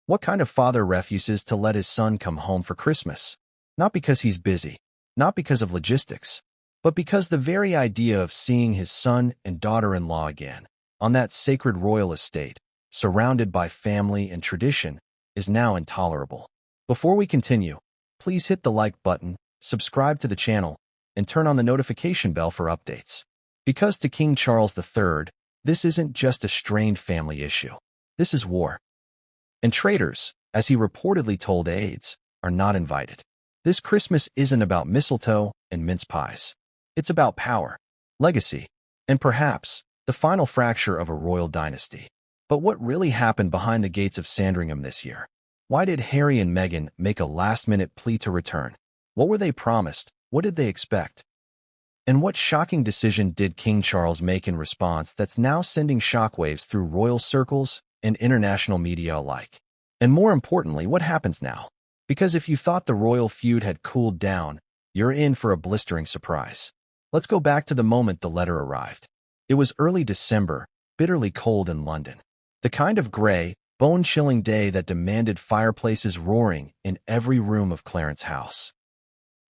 What kind of father refuses to let his son come home for Christmas? Not because he's busy, not because of logistics, but because the very idea of seeing his son and daughter-in-law again, on that sacred royal estate, surrounded by family and tradition, is now intolerable. Before we continue, please hit the like button, subscribe to the channel, and turn on the notification bell for updates. Because to King Charles III, this isn't just a strained family issue. This is war. And traitors, as he reportedly told aides, are not invited. This Christmas isn't about mistletoe and mince pies. It's about power, legacy, and perhaps the final fracture of a royal dynasty. But what really happened behind the gates of Sandringham this year? Why did Harry and Meghan make a last-minute plea to return? What were they promised? What did they expect? And what shocking decision did King Charles make in response that's now sending shockwaves through royal circles and international media alike? And more importantly, what happens now? Because if you thought the royal feud had cooled down, you're in for a blistering surprise. Let's go back to the moment the letter arrived. It was early December, bitterly cold in London. The kind of gray, bone-chilling day that demanded fireplaces roaring in every room of Clarence House.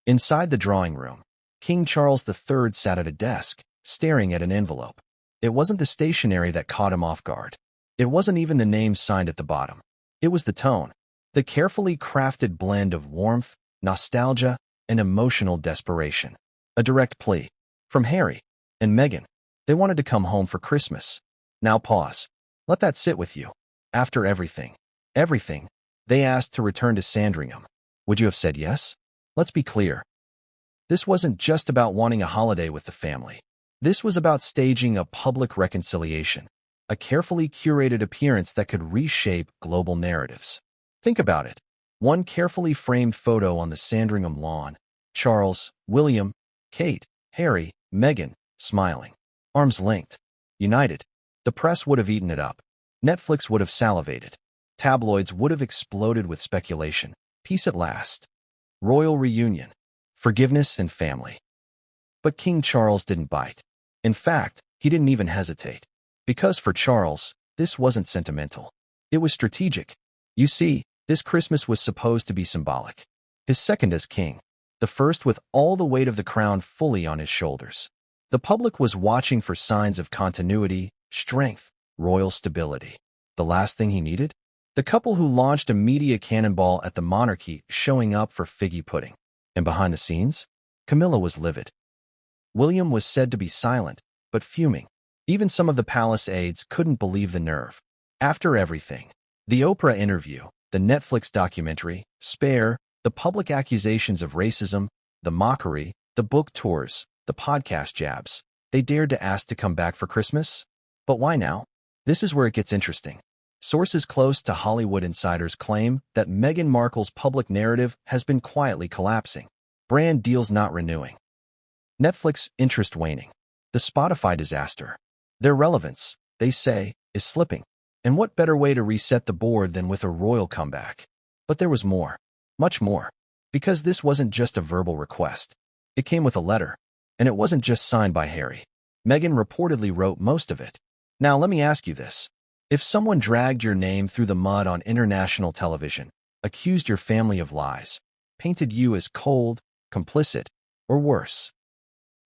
Inside the drawing room, King Charles III sat at a desk, staring at an envelope. It wasn't the stationery that caught him off guard. It wasn't even the name signed at the bottom. It was the tone, the carefully crafted blend of warmth, nostalgia, and emotional desperation. A direct plea. From Harry and Meghan. They wanted to come home for Christmas. Now pause. Let that sit with you. After everything, they asked to return to Sandringham. Would you have said yes? Let's be clear. This wasn't just about wanting a holiday with the family. This was about staging a public reconciliation, a carefully curated appearance that could reshape global narratives. Think about it. One carefully framed photo on the Sandringham lawn. Charles, William, Kate, Harry, Meghan, smiling. Arms linked. United. The press would have eaten it up. Netflix would have salivated. Tabloids would have exploded with speculation. Peace at last. Royal reunion. Forgiveness and family. But King Charles didn't bite. In fact, he didn't even hesitate. Because for Charles, this wasn't sentimental. It was strategic. You see, this Christmas was supposed to be symbolic. His second as king. The first with all the weight of the crown fully on his shoulders. The public was watching for signs of continuity, strength, royal stability. The last thing he needed? The couple who launched a media cannonball at the monarchy showing up for figgy pudding. And behind the scenes, Camilla was livid. William was said to be silent, but fuming. Even some of the palace aides couldn't believe the nerve. After everything, the Oprah interview, the Netflix documentary, Spare, the public accusations of racism, the mockery, the book tours, the podcast jabs, they dared to ask to come back for Christmas? But why now? This is where it gets interesting. Sources close to Hollywood insiders claim that Meghan Markle's public narrative has been quietly collapsing. Brand deals not renewing. Netflix interest waning. The Spotify disaster. Their relevance, they say, is slipping. And what better way to reset the board than with a royal comeback? But there was more. Much more. Because this wasn't just a verbal request. It came with a letter. And it wasn't just signed by Harry. Meghan reportedly wrote most of it. Now let me ask you this. If someone dragged your name through the mud on international television, accused your family of lies, painted you as cold, complicit, or worse,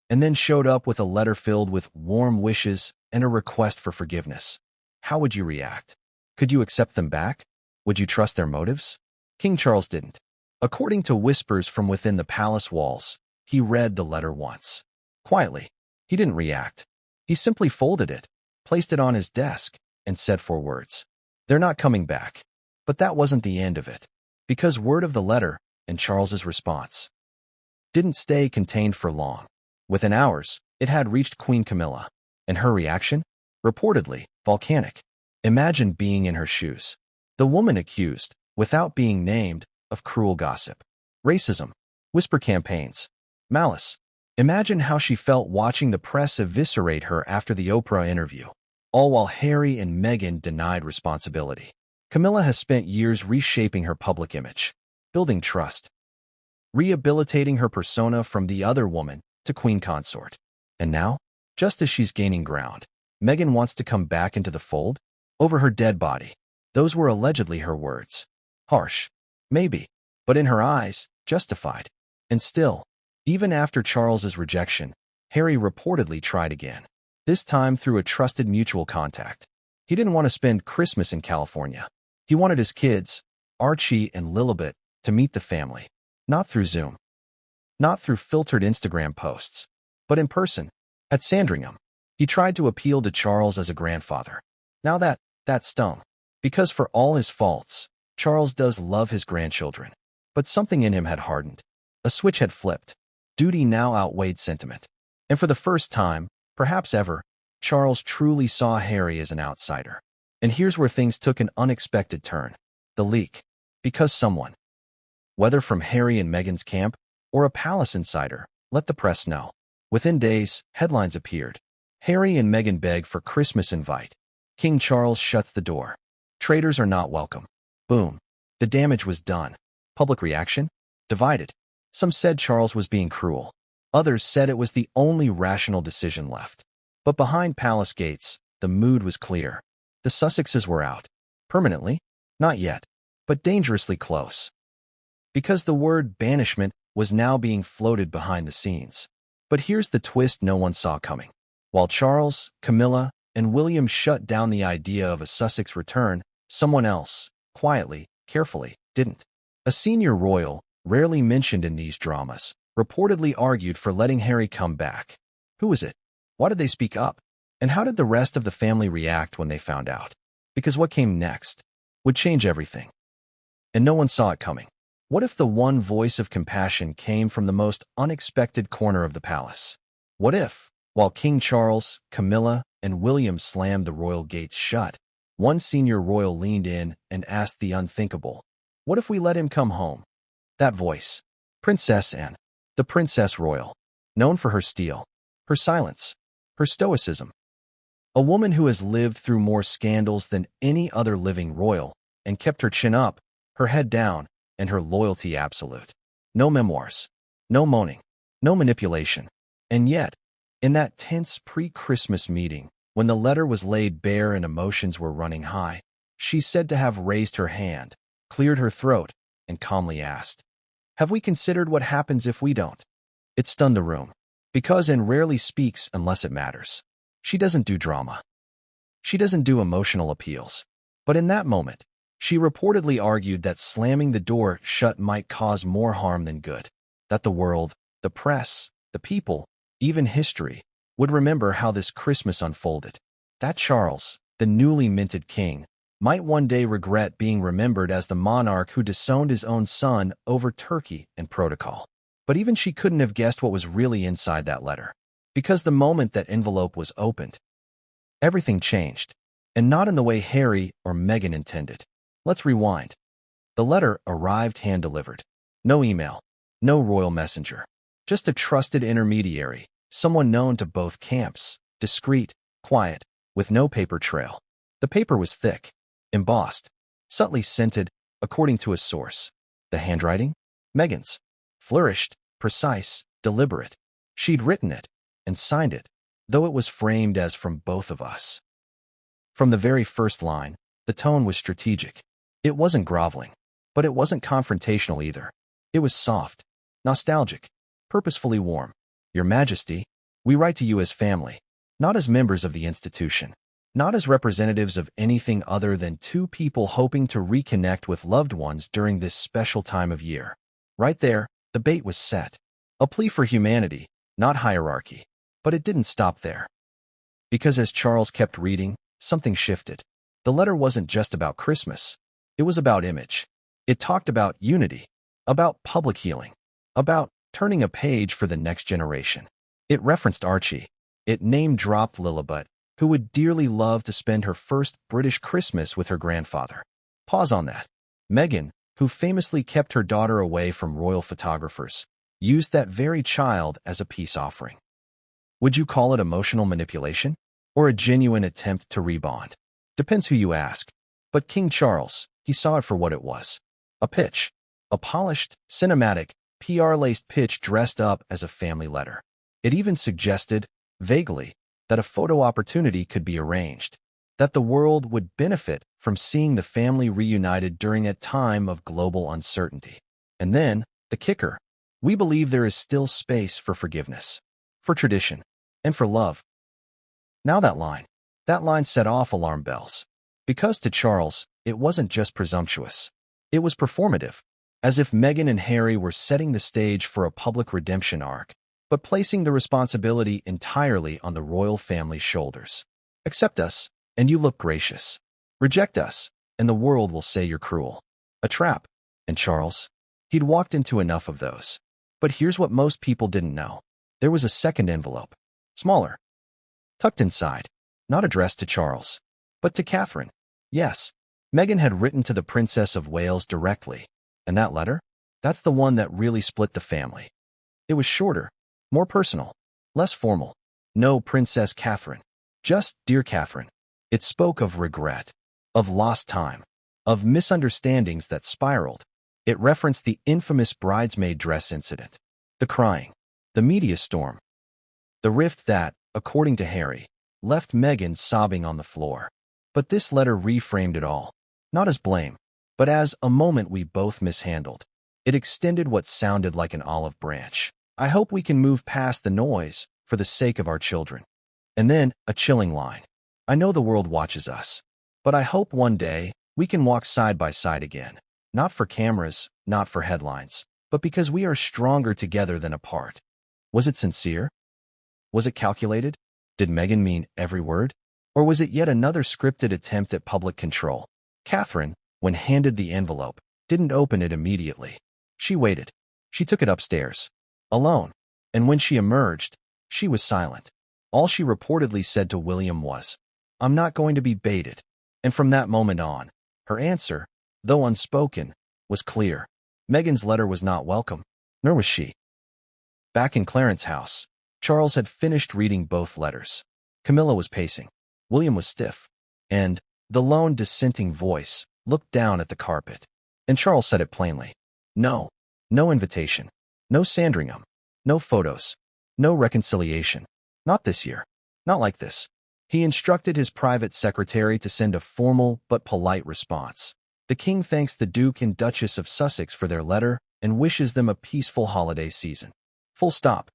and then showed up with a letter filled with warm wishes and a request for forgiveness, how would you react? Could you accept them back? Would you trust their motives? King Charles didn't. According to whispers from within the palace walls, he read the letter once. Quietly. He didn't react. He simply folded it, placed it on his desk, and said 4 words. They're not coming back. But that wasn't the end of it. Because word of the letter, and Charles's response, didn't stay contained for long. Within hours, it had reached Queen Camilla. And her reaction? Reportedly, volcanic. Imagine being in her shoes. The woman accused, without being named, of cruel gossip, racism, whisper campaigns, malice. Imagine how she felt watching the press eviscerate her after the Oprah interview, all while Harry and Meghan denied responsibility. Camilla has spent years reshaping her public image, building trust, rehabilitating her persona from the other woman to queen consort. And now, just as she's gaining ground, Meghan wants to come back into the fold over her dead body. Those were allegedly her words. Harsh. Maybe. But in her eyes, justified. And still, even after Charles's rejection, Harry reportedly tried again. This time through a trusted mutual contact. He didn't want to spend Christmas in California. He wanted his kids, Archie and Lilibet, to meet the family. Not through Zoom. Not through filtered Instagram posts. But in person. At Sandringham. He tried to appeal to Charles as a grandfather. Now that stung. Because for all his faults, Charles does love his grandchildren. But something in him had hardened. A switch had flipped. Duty now outweighed sentiment. And for the first time, perhaps ever, Charles truly saw Harry as an outsider. And here's where things took an unexpected turn. The leak. Because someone, whether from Harry and Meghan's camp or a palace insider, let the press know. Within days, headlines appeared. Harry and Meghan beg for Christmas invite. King Charles shuts the door. Traitors are not welcome. Boom. The damage was done. Public reaction? Divided. Some said Charles was being cruel. Others said it was the only rational decision left. But behind palace gates, the mood was clear. The Sussexes were out. Permanently? Not yet. But dangerously close. Because the word banishment was now being floated behind the scenes. But here's the twist no one saw coming. While Charles, Camilla, and William shut down the idea of a Sussex return, someone else, quietly, carefully, didn't. A senior royal, rarely mentioned in these dramas, reportedly argued for letting Harry come back. Who was it? Why did they speak up? And how did the rest of the family react when they found out? Because what came next would change everything. And no one saw it coming. What if the one voice of compassion came from the most unexpected corner of the palace? What if, while King Charles, Camilla, and William slammed the royal gates shut, one senior royal leaned in and asked the unthinkable, what if we let him come home? That voice. Princess Anne. The Princess Royal. Known for her steel, her silence, her stoicism. A woman who has lived through more scandals than any other living royal and kept her chin up, her head down, and her loyalty absolute. No memoirs. No moaning. No manipulation. And yet, in that tense pre-Christmas meeting, when the letter was laid bare and emotions were running high, she's said to have raised her hand, cleared her throat, and calmly asked, "Have we considered what happens if we don't?" It stunned the room. Because Anne rarely speaks unless it matters. She doesn't do drama. She doesn't do emotional appeals. But in that moment, she reportedly argued that slamming the door shut might cause more harm than good. That the world, the press, the people, even history, would remember how this Christmas unfolded. That Charles, the newly minted king, might one day regret being remembered as the monarch who disowned his own son over turkey and protocol. But even she couldn't have guessed what was really inside that letter. Because the moment that envelope was opened, everything changed. And not in the way Harry or Meghan intended. Let's rewind. The letter arrived hand-delivered. No email. No royal messenger. Just a trusted intermediary, someone known to both camps, discreet, quiet, with no paper trail. The paper was thick, embossed, subtly scented, according to a source. The handwriting? Meghan's. Flourished, precise, deliberate. She'd written it and signed it, though it was framed as "from both of us." From the very first line, the tone was strategic. It wasn't groveling, but it wasn't confrontational either. It was soft, nostalgic, purposefully warm. "Your Majesty, we write to you as family, not as members of the institution, not as representatives of anything other than two people hoping to reconnect with loved ones during this special time of year." Right there, the bait was set. A plea for humanity, not hierarchy. But it didn't stop there. Because as Charles kept reading, something shifted. The letter wasn't just about Christmas. It was about image. It talked about unity, about public healing, about turning a page for the next generation. It referenced Archie. It name-dropped Lilibet, who would dearly love to spend her first British Christmas with her grandfather. Pause on that. Meghan, who famously kept her daughter away from royal photographers, used that very child as a peace offering. Would you call it emotional manipulation? Or a genuine attempt to rebond? Depends who you ask. But King Charles, he saw it for what it was. A pitch. A polished, cinematic, PR-laced pitch dressed up as a family letter. It even suggested, vaguely, that a photo opportunity could be arranged. That the world would benefit from seeing the family reunited during a time of global uncertainty. And then, the kicker, we believe there is still space for forgiveness, for tradition, and for love. Now that line set off alarm bells. Because to Charles, it wasn't just presumptuous. It was performative, as if Meghan and Harry were setting the stage for a public redemption arc, but placing the responsibility entirely on the royal family's shoulders. Accept us, and you look gracious. Reject us, and the world will say you're cruel. A trap. And Charles? He'd walked into enough of those. But here's what most people didn't know. There was a second envelope. Smaller. Tucked inside. Not addressed to Charles, but to Catherine. Yes, Meghan had written to the Princess of Wales directly. And that letter? That's the one that really split the family. It was shorter, more personal, less formal. No Princess Catherine. Just Dear Catherine. It spoke of regret, of lost time, of misunderstandings that spiraled. It referenced the infamous bridesmaid dress incident, the crying, the media storm, the rift that, according to Harry, left Meghan sobbing on the floor. But this letter reframed it all, not as blame, but as a moment we both mishandled. It extended what sounded like an olive branch. I hope we can move past the noise for the sake of our children. And then, a chilling line. I know the world watches us, but I hope one day we can walk side by side again. Not for cameras, not for headlines, but because we are stronger together than apart. Was it sincere? Was it calculated? Did Meghan mean every word? Or was it yet another scripted attempt at public control? Catherine, when handed the envelope, didn't open it immediately. She waited. She took it upstairs. Alone. And when she emerged, she was silent. All she reportedly said to William was, "I'm not going to be baited." And from that moment on, her answer, though unspoken, was clear. Meghan's letter was not welcome, nor was she. Back in Clarence's house, Charles had finished reading both letters. Camilla was pacing. William was stiff. And the lone dissenting voice looked down at the carpet. And Charles said it plainly. No. No invitation. No Sandringham. No photos. No reconciliation. Not this year. Not like this. He instructed his private secretary to send a formal but polite response. The king thanks the Duke and Duchess of Sussex for their letter and wishes them a peaceful holiday season. Full stop.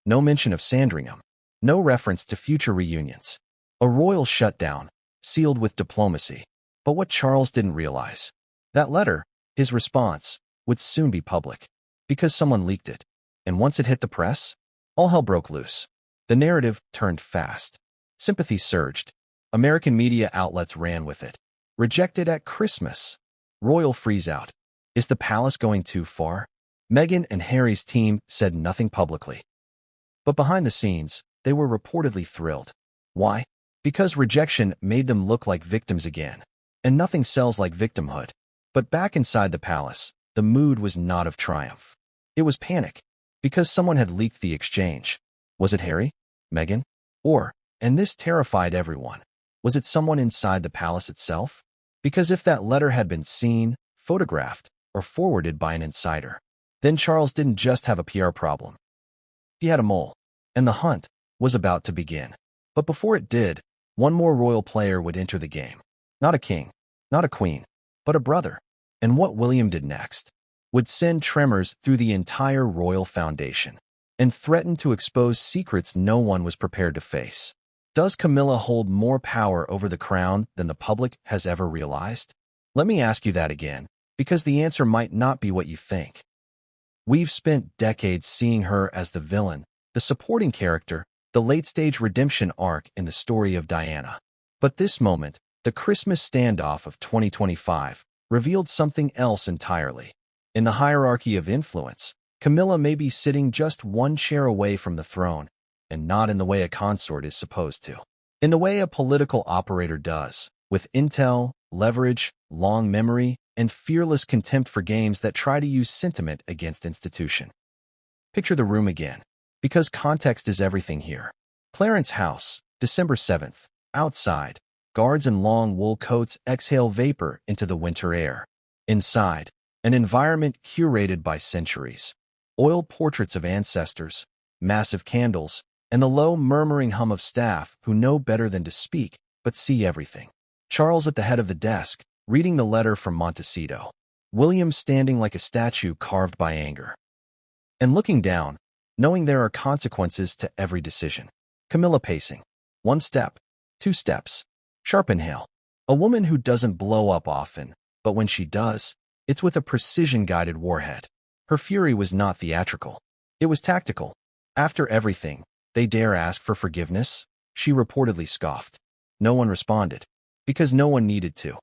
No mention of Sandringham. No reference to future reunions. A royal shutdown, sealed with diplomacy. But what Charles didn't realize, that letter, his response, would soon be public. Because someone leaked it. And once it hit the press, all hell broke loose. The narrative turned fast. Sympathy surged. American media outlets ran with it. Rejected at Christmas. Royal freeze-out. Is the palace going too far? Meghan and Harry's team said nothing publicly. But behind the scenes, they were reportedly thrilled. Why? Because rejection made them look like victims again. And nothing sells like victimhood. But back inside the palace, the mood was not of triumph. It was panic. Because someone had leaked the exchange. Was it Harry? Meghan? Or, and this terrified everyone, was it someone inside the palace itself? Because if that letter had been seen, photographed, or forwarded by an insider, then Charles didn't just have a PR problem. He had a mole, and the hunt was about to begin. But before it did, one more royal player would enter the game. Not a king, not a queen, but a brother. And what William did next would send tremors through the entire royal foundation and threaten to expose secrets no one was prepared to face. Does Camilla hold more power over the crown than the public has ever realized? Let me ask you that again, because the answer might not be what you think. We've spent decades seeing her as the villain, the supporting character, the late-stage redemption arc in the story of Diana. But this moment, the Christmas standoff of 2025, revealed something else entirely. In the hierarchy of influence, Camilla may be sitting just one chair away from the throne, and not in the way a consort is supposed to. In the way a political operator does, with intel, leverage, long memory, and fearless contempt for games that try to use sentiment against institution. Picture the room again, because context is everything here. Clarence's house, December 7th. Outside, guards in long wool coats exhale vapor into the winter air. Inside, an environment curated by centuries. Oil portraits of ancestors, massive candles, and the low murmuring hum of staff who know better than to speak, but see everything. Charles at the head of the desk, reading the letter from Montecito. William standing like a statue carved by anger. And looking down, knowing there are consequences to every decision. Camilla pacing. 1 step, 2 steps. Sharp inhale. A woman who doesn't blow up often, but when she does, it's with a precision-guided warhead. Her fury was not theatrical. It was tactical. After everything, they dare ask for forgiveness? She reportedly scoffed. No one responded, because no one needed to.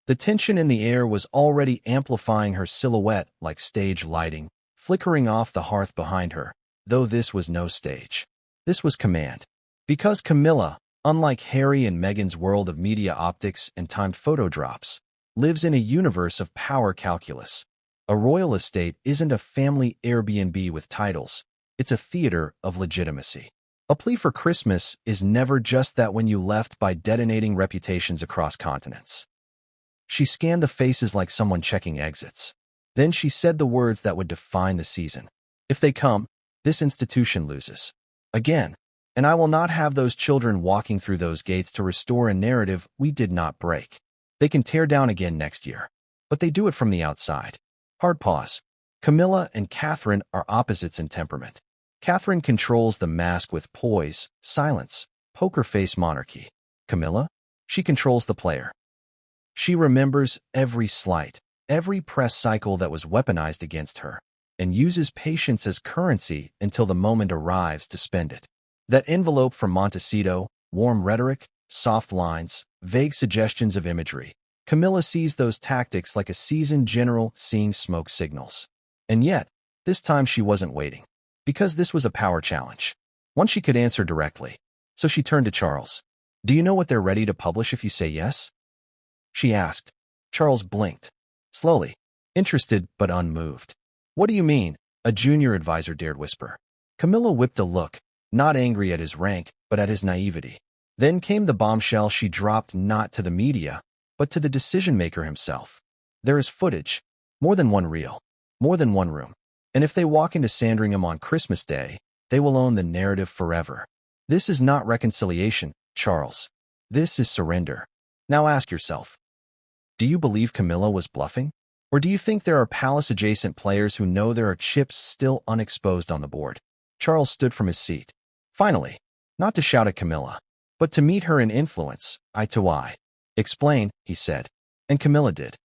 The tension in the air was already amplifying her silhouette like stage lighting, flickering off the hearth behind her, though this was no stage. This was command. Because Camilla, unlike Harry and Meghan's world of media optics and timed photo drops, lives in a universe of power calculus. A royal estate isn't a family Airbnb with titles. It's a theater of legitimacy. A plea for Christmas is never just that when you left by detonating reputations across continents. She scanned the faces like someone checking exits. Then she said the words that would define the season. If they come, this institution loses. Again. And I will not have those children walking through those gates to restore a narrative we did not break. They can tear down again next year. But they do it from the outside. Hard pause. Camilla and Catherine are opposites in temperament. Catherine controls the mask with poise, silence, poker face monarchy. Camilla? She controls the player. She remembers every slight, every press cycle that was weaponized against her, and uses patience as currency until the moment arrives to spend it. That envelope from Montecito, warm rhetoric, soft lines, vague suggestions of imagery. Camilla sees those tactics like a seasoned general seeing smoke signals. And yet, this time she wasn't waiting. Because this was a power challenge. One she could answer directly. So she turned to Charles. Do you know what they're ready to publish if you say yes? She asked. Charles blinked. Slowly. Interested but unmoved. What do you mean? A junior advisor dared whisper. Camilla whipped a look, not angry at his rank, but at his naivety. Then came the bombshell she dropped not to the media, but to the decision-maker himself. There is footage. More than one reel. More than one room. And if they walk into Sandringham on Christmas Day, they will own the narrative forever. This is not reconciliation, Charles. This is surrender. Now ask yourself. Do you believe Camilla was bluffing? Or do you think there are palace-adjacent players who know there are chips still unexposed on the board? Charles stood from his seat. Finally, not to shout at Camilla, but to meet her in influence, eye to eye. Explain, he said. And Camilla did.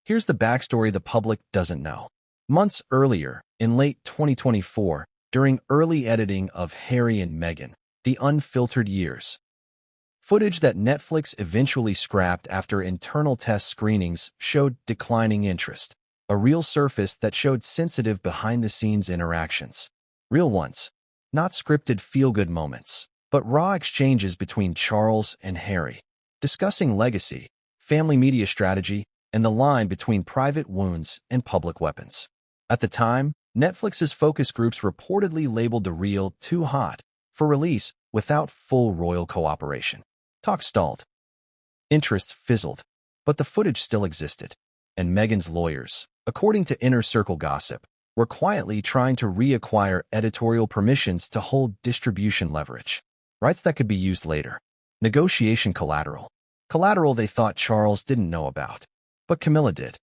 Here's the backstory the public doesn't know. Months earlier, in late 2024, during early editing of Harry and Meghan, The Unfiltered Years, footage that Netflix eventually scrapped after internal test screenings showed declining interest. A reel surfaced that showed sensitive behind-the-scenes interactions. Real ones. Not scripted feel-good moments, but raw exchanges between Charles and Harry, discussing legacy, family media strategy, and the line between private wounds and public weapons. At the time, Netflix's focus groups reportedly labeled the reel too hot for release without full royal cooperation. Talk stalled. Interest fizzled, but the footage still existed, and Meghan's lawyers, according to inner circle gossip, were quietly trying to reacquire editorial permissions to hold distribution leverage, rights that could be used later. Negotiation collateral. Collateral they thought Charles didn't know about, but Camilla did.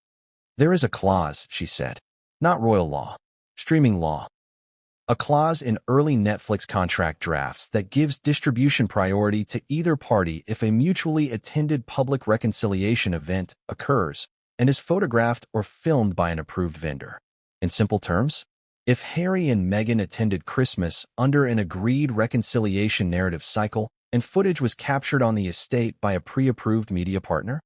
There is a clause, she said, not royal law, streaming law. A clause in early Netflix contract drafts that gives distribution priority to either party if a mutually attended public reconciliation event occurs and is photographed or filmed by an approved vendor. In simple terms, if Harry and Meghan attended Christmas under an agreed reconciliation narrative cycle and footage was captured on the estate by a pre-approved media partner,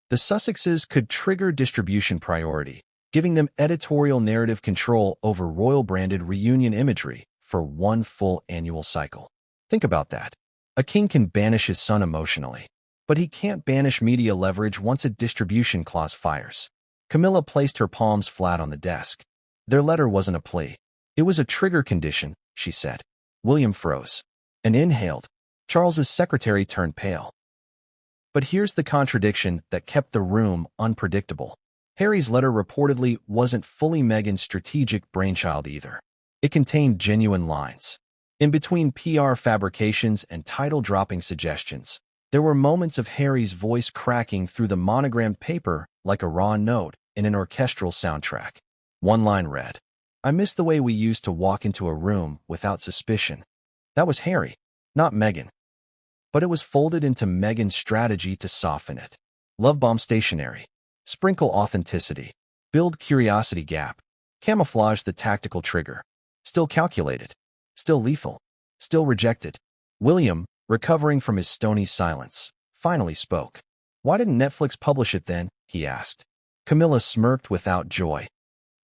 the Sussexes could trigger distribution priority, giving them editorial narrative control over royal-branded reunion imagery for one full annual cycle. Think about that. A king can banish his son emotionally, but he can't banish media leverage once a distribution clause fires. Camilla placed her palms flat on the desk. Their letter wasn't a plea. It was a trigger condition, she said. William froze and inhaled. Charles's secretary turned pale. But here's the contradiction that kept the room unpredictable. Harry's letter reportedly wasn't fully Meghan's strategic brainchild either. It contained genuine lines. In between PR fabrications and title-dropping suggestions, There were moments of Harry's voice cracking through the monogrammed paper like a raw note in an orchestral soundtrack. One line read, "I miss the way we used to walk into a room without suspicion." That was Harry, not Meghan. But it was folded into Meghan's strategy to soften it. Love bomb stationery. Sprinkle authenticity. Build curiosity gap. Camouflage the tactical trigger. Still calculated. Still lethal. Still rejected. William, recovering from his stony silence, finally spoke. "Why didn't Netflix publish it then?" he asked. Camilla smirked without joy.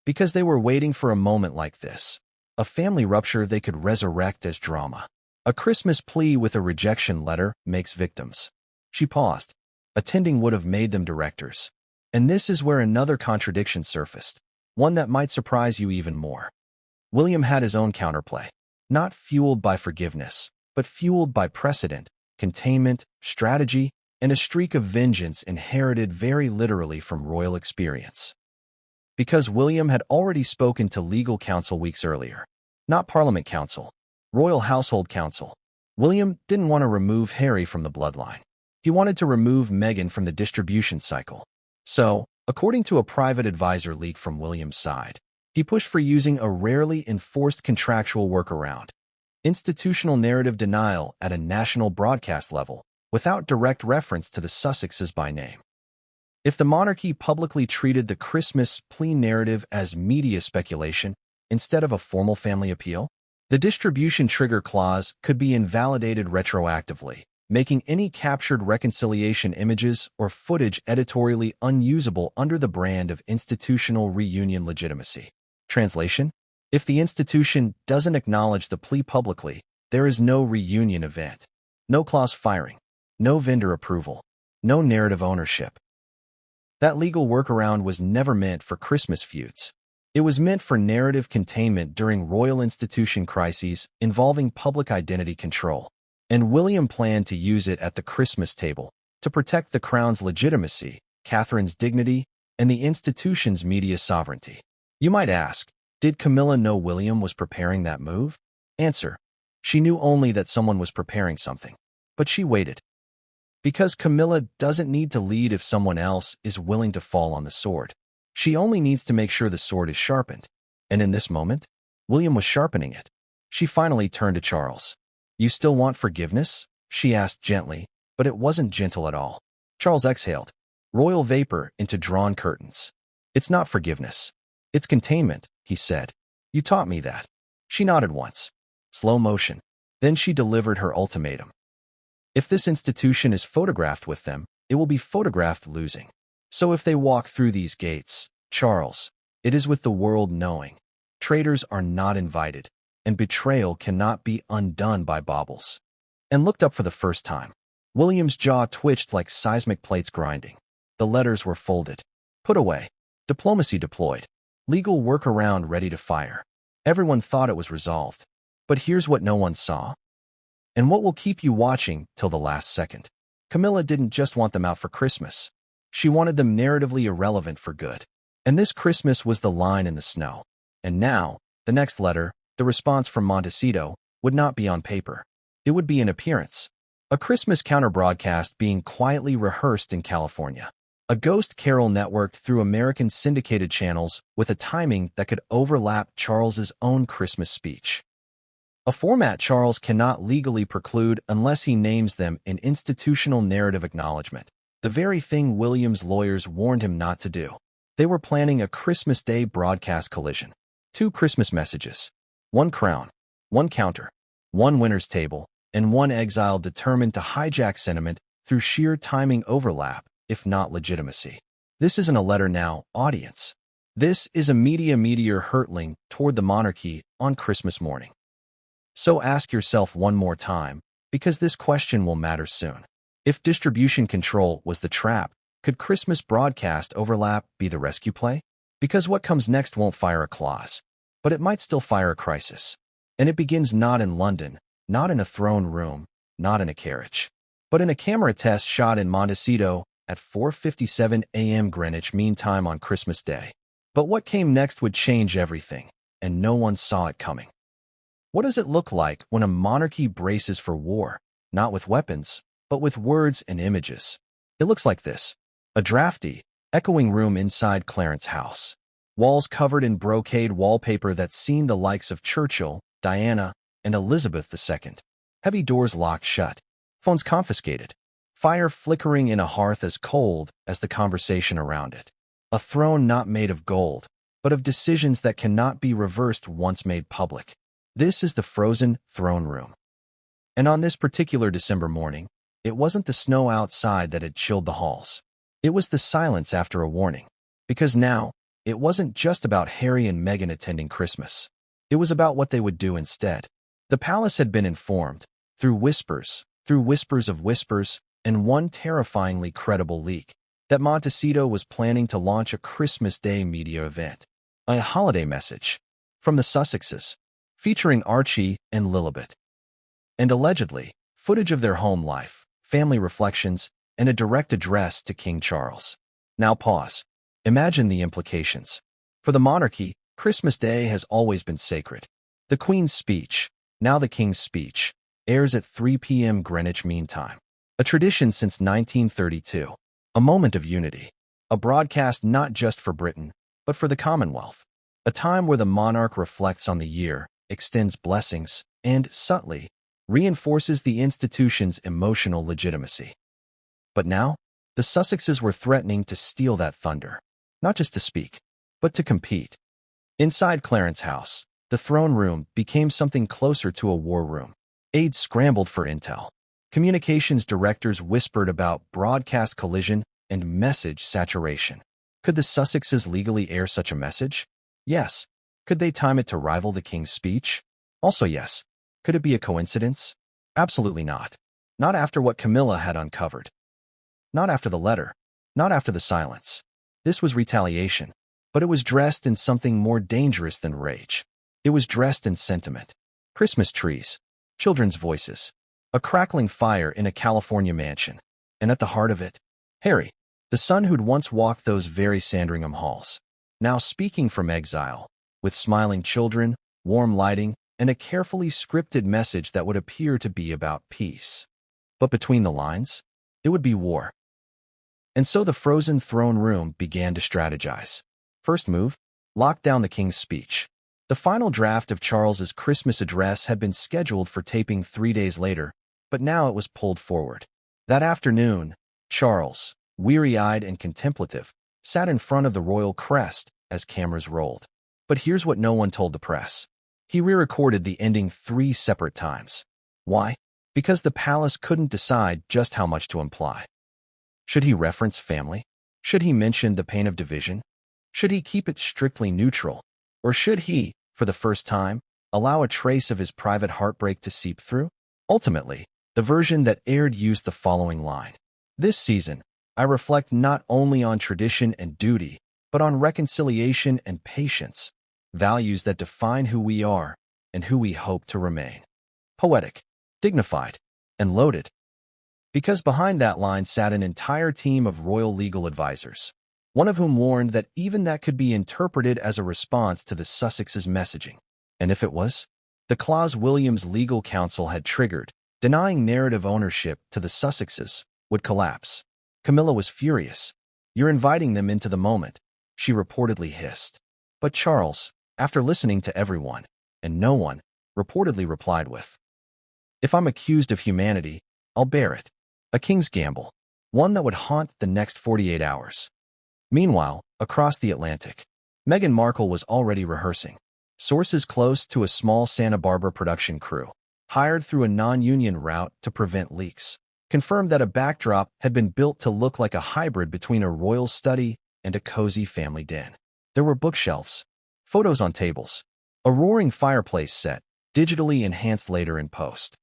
Because they were waiting for a moment like this. A family rupture they could resurrect as drama. A Christmas plea with a rejection letter makes victims. She paused. Attending would have made them directors. And this is where another contradiction surfaced, one that might surprise you even more. William had his own counterplay, not fueled by forgiveness, but fueled by precedent, containment, strategy, and a streak of vengeance inherited very literally from royal experience. Because William had already spoken to legal counsel weeks earlier, not Parliament Council, Royal Household Council. William didn't want to remove Harry from the bloodline. He wanted to remove Meghan from the distribution cycle. So, according to a private advisor leak from William's side, he pushed for using a rarely enforced contractual workaround, institutional narrative denial at a national broadcast level, without direct reference to the Sussexes by name. If the monarchy publicly treated the Christmas plea narrative as media speculation instead of a formal family appeal, the distribution trigger clause could be invalidated retroactively, making any captured reconciliation images or footage editorially unusable under the brand of institutional reunion legitimacy. Translation: if the institution doesn't acknowledge the plea publicly, there is no reunion event, no clause firing, no vendor approval, no narrative ownership. That legal workaround was never meant for Christmas feuds. It was meant for narrative containment during royal institution crises involving public identity control. And William planned to use it at the Christmas table to protect the crown's legitimacy, Catherine's dignity, and the institution's media sovereignty. You might ask, did Camilla know William was preparing that move? Answer: she knew only that someone was preparing something. But she waited. Because Camilla doesn't need to lead if someone else is willing to fall on the sword. She only needs to make sure the sword is sharpened. And in this moment, William was sharpening it. She finally turned to Charles. "You still want forgiveness?" she asked gently, but it wasn't gentle at all. Charles exhaled, royal vapor into drawn curtains. "It's not forgiveness. It's containment," he said. "You taught me that." She nodded once. Slow motion. Then she delivered her ultimatum. If this institution is photographed with them, it will be photographed losing. So if they walk through these gates, Charles, it is with the world knowing. Traitors are not invited, and betrayal cannot be undone by baubles. And looked up for the first time. William's jaw twitched like seismic plates grinding. The letters were folded. Put away. Diplomacy deployed. Legal workaround ready to fire. Everyone thought it was resolved. But here's what no one saw. And what will keep you watching till the last second. Camilla didn't just want them out for Christmas. She wanted them narratively irrelevant for good. And this Christmas was the line in the snow. And now, the next letter, the response from Montecito, would not be on paper. It would be an appearance. A Christmas counter-broadcast being quietly rehearsed in California. A ghost carol networked through American syndicated channels with a timing that could overlap Charles's own Christmas speech. A format Charles cannot legally preclude unless he names them in institutional narrative acknowledgement. The very thing William's lawyers warned him not to do. They were planning a Christmas Day broadcast collision. 2 Christmas messages. 1 crown. 1 counter. 1 winner's table. And 1 exile determined to hijack sentiment through sheer timing overlap, if not legitimacy. This isn't a letter now, audience. This is a media meteor hurtling toward the monarchy on Christmas morning. So ask yourself one more time, because this question will matter soon. If distribution control was the trap, could Christmas broadcast overlap be the rescue play? Because what comes next won't fire a clause, but it might still fire a crisis. And it begins not in London, not in a throne room, not in a carriage, but in a camera test shot in Montecito at 4:57 a.m. Greenwich Mean Time on Christmas Day. But what came next would change everything, and no one saw it coming. What does it look like when a monarchy braces for war, not with weapons, but with words and images. It looks like this: a drafty, echoing room inside Clarence's house. Walls covered in brocade wallpaper that's seen the likes of Churchill, Diana, and Elizabeth II. Heavy doors locked shut. Phones confiscated. Fire flickering in a hearth as cold as the conversation around it. A throne not made of gold, but of decisions that cannot be reversed once made public. This is the frozen throne room. And on this particular December morning, it wasn't the snow outside that had chilled the halls. It was the silence after a warning. Because now, it wasn't just about Harry and Meghan attending Christmas. It was about what they would do instead. The palace had been informed, through whispers of whispers, and one terrifyingly credible leak, that Montecito was planning to launch a Christmas Day media event. A holiday message from the Sussexes, featuring Archie and Lilibet. And allegedly, footage of their home life, family reflections, and a direct address to King Charles. Now pause. Imagine the implications. For the monarchy, Christmas Day has always been sacred. The Queen's speech, now the King's speech, airs at 3 p.m. Greenwich Mean Time. A tradition since 1932. A moment of unity. A broadcast not just for Britain, but for the Commonwealth. A time where the monarch reflects on the year, extends blessings, and, subtly, reinforces the institution's emotional legitimacy. But now, the Sussexes were threatening to steal that thunder. Not just to speak, but to compete. Inside Clarence's house, the throne room became something closer to a war room. Aides scrambled for intel. Communications directors whispered about broadcast collision and message saturation. Could the Sussexes legally air such a message? Yes. Could they time it to rival the King's speech? Also yes. Could it be a coincidence? Absolutely not. Not after what Camilla had uncovered. Not after the letter. Not after the silence. This was retaliation, but it was dressed in something more dangerous than rage. It was dressed in sentiment. Christmas trees, children's voices, a crackling fire in a California mansion, and at the heart of it, Harry, the son who'd once walked those very Sandringham halls, now speaking from exile, with smiling children, warm lighting, and a carefully scripted message that would appear to be about peace. But between the lines, it would be war. And so the frozen throne room began to strategize. First move, lock down the King's speech. The final draft of Charles's Christmas address had been scheduled for taping 3 days later, but now it was pulled forward. That afternoon, Charles, weary-eyed and contemplative, sat in front of the royal crest as cameras rolled. But here's what no one told the press. He re-recorded the ending 3 separate times. Why? Because the palace couldn't decide just how much to imply. Should he reference family? Should he mention the pain of division? Should he keep it strictly neutral? Or should he, for the first time, allow a trace of his private heartbreak to seep through? Ultimately, the version that aired used the following line. This season, I reflect not only on tradition and duty, but on reconciliation and patience, values that define who we are and who we hope to remain. Poetic, dignified, and loaded. Because behind that line sat an entire team of royal legal advisors, one of whom warned that even that could be interpreted as a response to the Sussexes' messaging. And if it was, the clause William's legal counsel had triggered, denying narrative ownership to the Sussexes, would collapse. Camilla was furious. You're inviting them into the moment, she reportedly hissed. But Charles, after listening to everyone, and no one, reportedly replied with, if I'm accused of humanity, I'll bear it. A king's gamble, one that would haunt the next 48 hours. Meanwhile, across the Atlantic, Meghan Markle was already rehearsing. Sources close to a small Santa Barbara production crew, hired through a non-union route to prevent leaks, confirmed that a backdrop had been built to look like a hybrid between a royal study and a cozy family den. There were bookshelves, photos on tables, a roaring fireplace set, digitally enhanced later in post.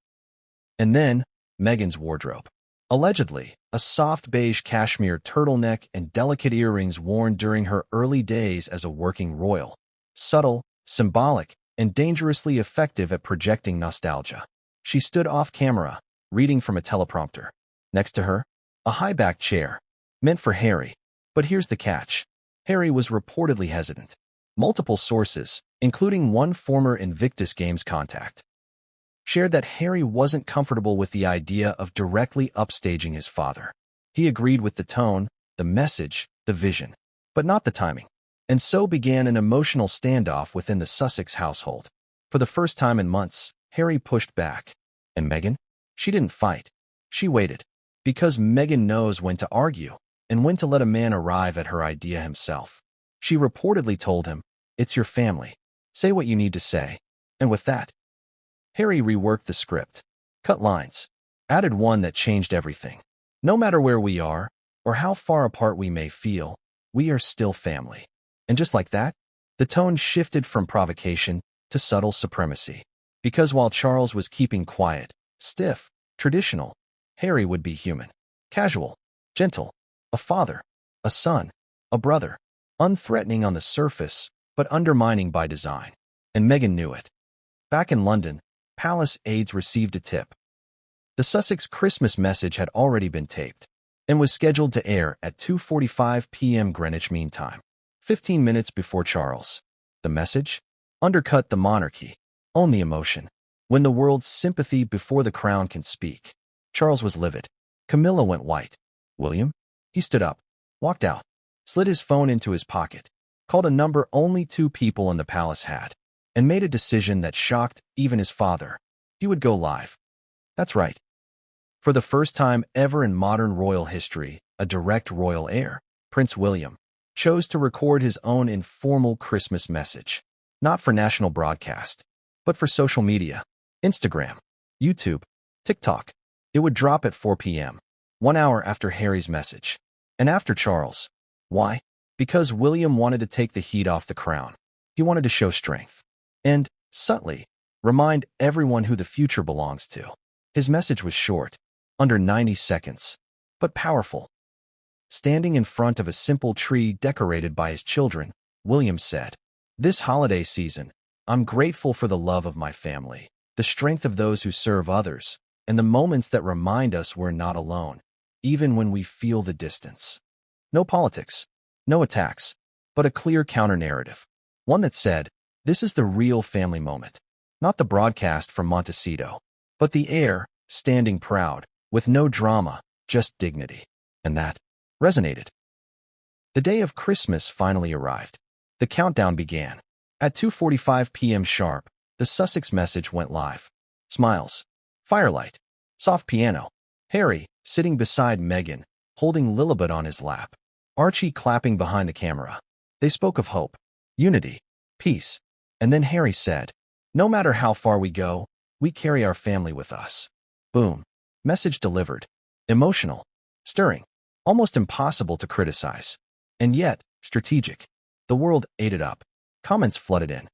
And then, Meghan's wardrobe. Allegedly, a soft beige cashmere turtleneck and delicate earrings worn during her early days as a working royal. Subtle, symbolic, and dangerously effective at projecting nostalgia. She stood off-camera, reading from a teleprompter. Next to her, a high-backed chair, meant for Harry. But here's the catch. Harry was reportedly hesitant. Multiple sources, including one former Invictus Games contact, shared that Harry wasn't comfortable with the idea of directly upstaging his father. He agreed with the tone, the message, the vision, but not the timing. And so began an emotional standoff within the Sussex household. For the first time in months, Harry pushed back. And Meghan? She didn't fight. She waited. Because Meghan knows when to argue and when to let a man arrive at her idea himself. She reportedly told him, "It's your family. Say what you need to say." And with that, Harry reworked the script, cut lines, added one that changed everything. No matter where we are, or how far apart we may feel, we are still family. And just like that, the tone shifted from provocation to subtle supremacy. Because while Charles was keeping quiet, stiff, traditional, Harry would be human, casual, gentle, a father, a son, a brother, unthreatening on the surface, but undermining by design. And Meghan knew it. Back in London, palace aides received a tip. The Sussex Christmas message had already been taped and was scheduled to air at 2:45 p.m. Greenwich Mean Time, 15 minutes before Charles. The message? Undercut the monarchy. Own the emotion. Win the world's sympathy before the crown can speak. Charles was livid. Camilla went white. William? He stood up, walked out, slid his phone into his pocket, called a number only 2 people in the palace had, and made a decision that shocked even his father. He would go live. That's right. For the first time ever in modern royal history, a direct royal heir, Prince William, chose to record his own informal Christmas message, not for national broadcast, but for social media, Instagram, YouTube, TikTok. It would drop at 4 p.m., 1 hour after Harry's message, and after Charles. Why? Because William wanted to take the heat off the crown. He wanted to show strength and, subtly, remind everyone who the future belongs to. His message was short, under 90 seconds, but powerful. Standing in front of a simple tree decorated by his children, William said, "This holiday season, I'm grateful for the love of my family, the strength of those who serve others, and the moments that remind us we're not alone, even when we feel the distance." No politics, no attacks, but a clear counter-narrative. One that said, this is the real family moment, not the broadcast from Montecito, but the heir, standing proud, with no drama, just dignity. And that resonated. The day of Christmas finally arrived. The countdown began. At 2:45 p.m. sharp, the Sussex message went live. Smiles, firelight, soft piano, Harry sitting beside Meghan, holding Lilibet on his lap, Archie clapping behind the camera. They spoke of hope, unity, peace, and then Harry said, "No matter how far we go, we carry our family with us." Boom. Message delivered. Emotional, stirring, almost impossible to criticize, and yet strategic. The world ate it up. Comments flooded in.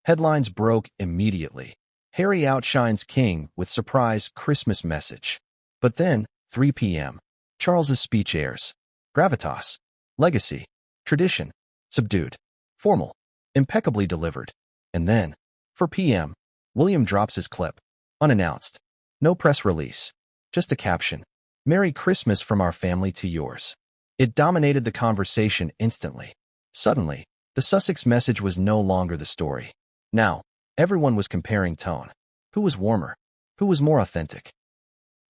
Headlines broke immediately. Harry outshines King with surprise Christmas message. But then, 3 p.m., Charles's speech airs. Gravitas, legacy, tradition, subdued, formal, impeccably delivered. And then, 4 p.m., William drops his clip, unannounced. No press release, just a caption. "Merry Christmas from our family to yours." It dominated the conversation instantly. Suddenly, the Sussex message was no longer the story. Now, everyone was comparing tone. Who was warmer? Who was more authentic?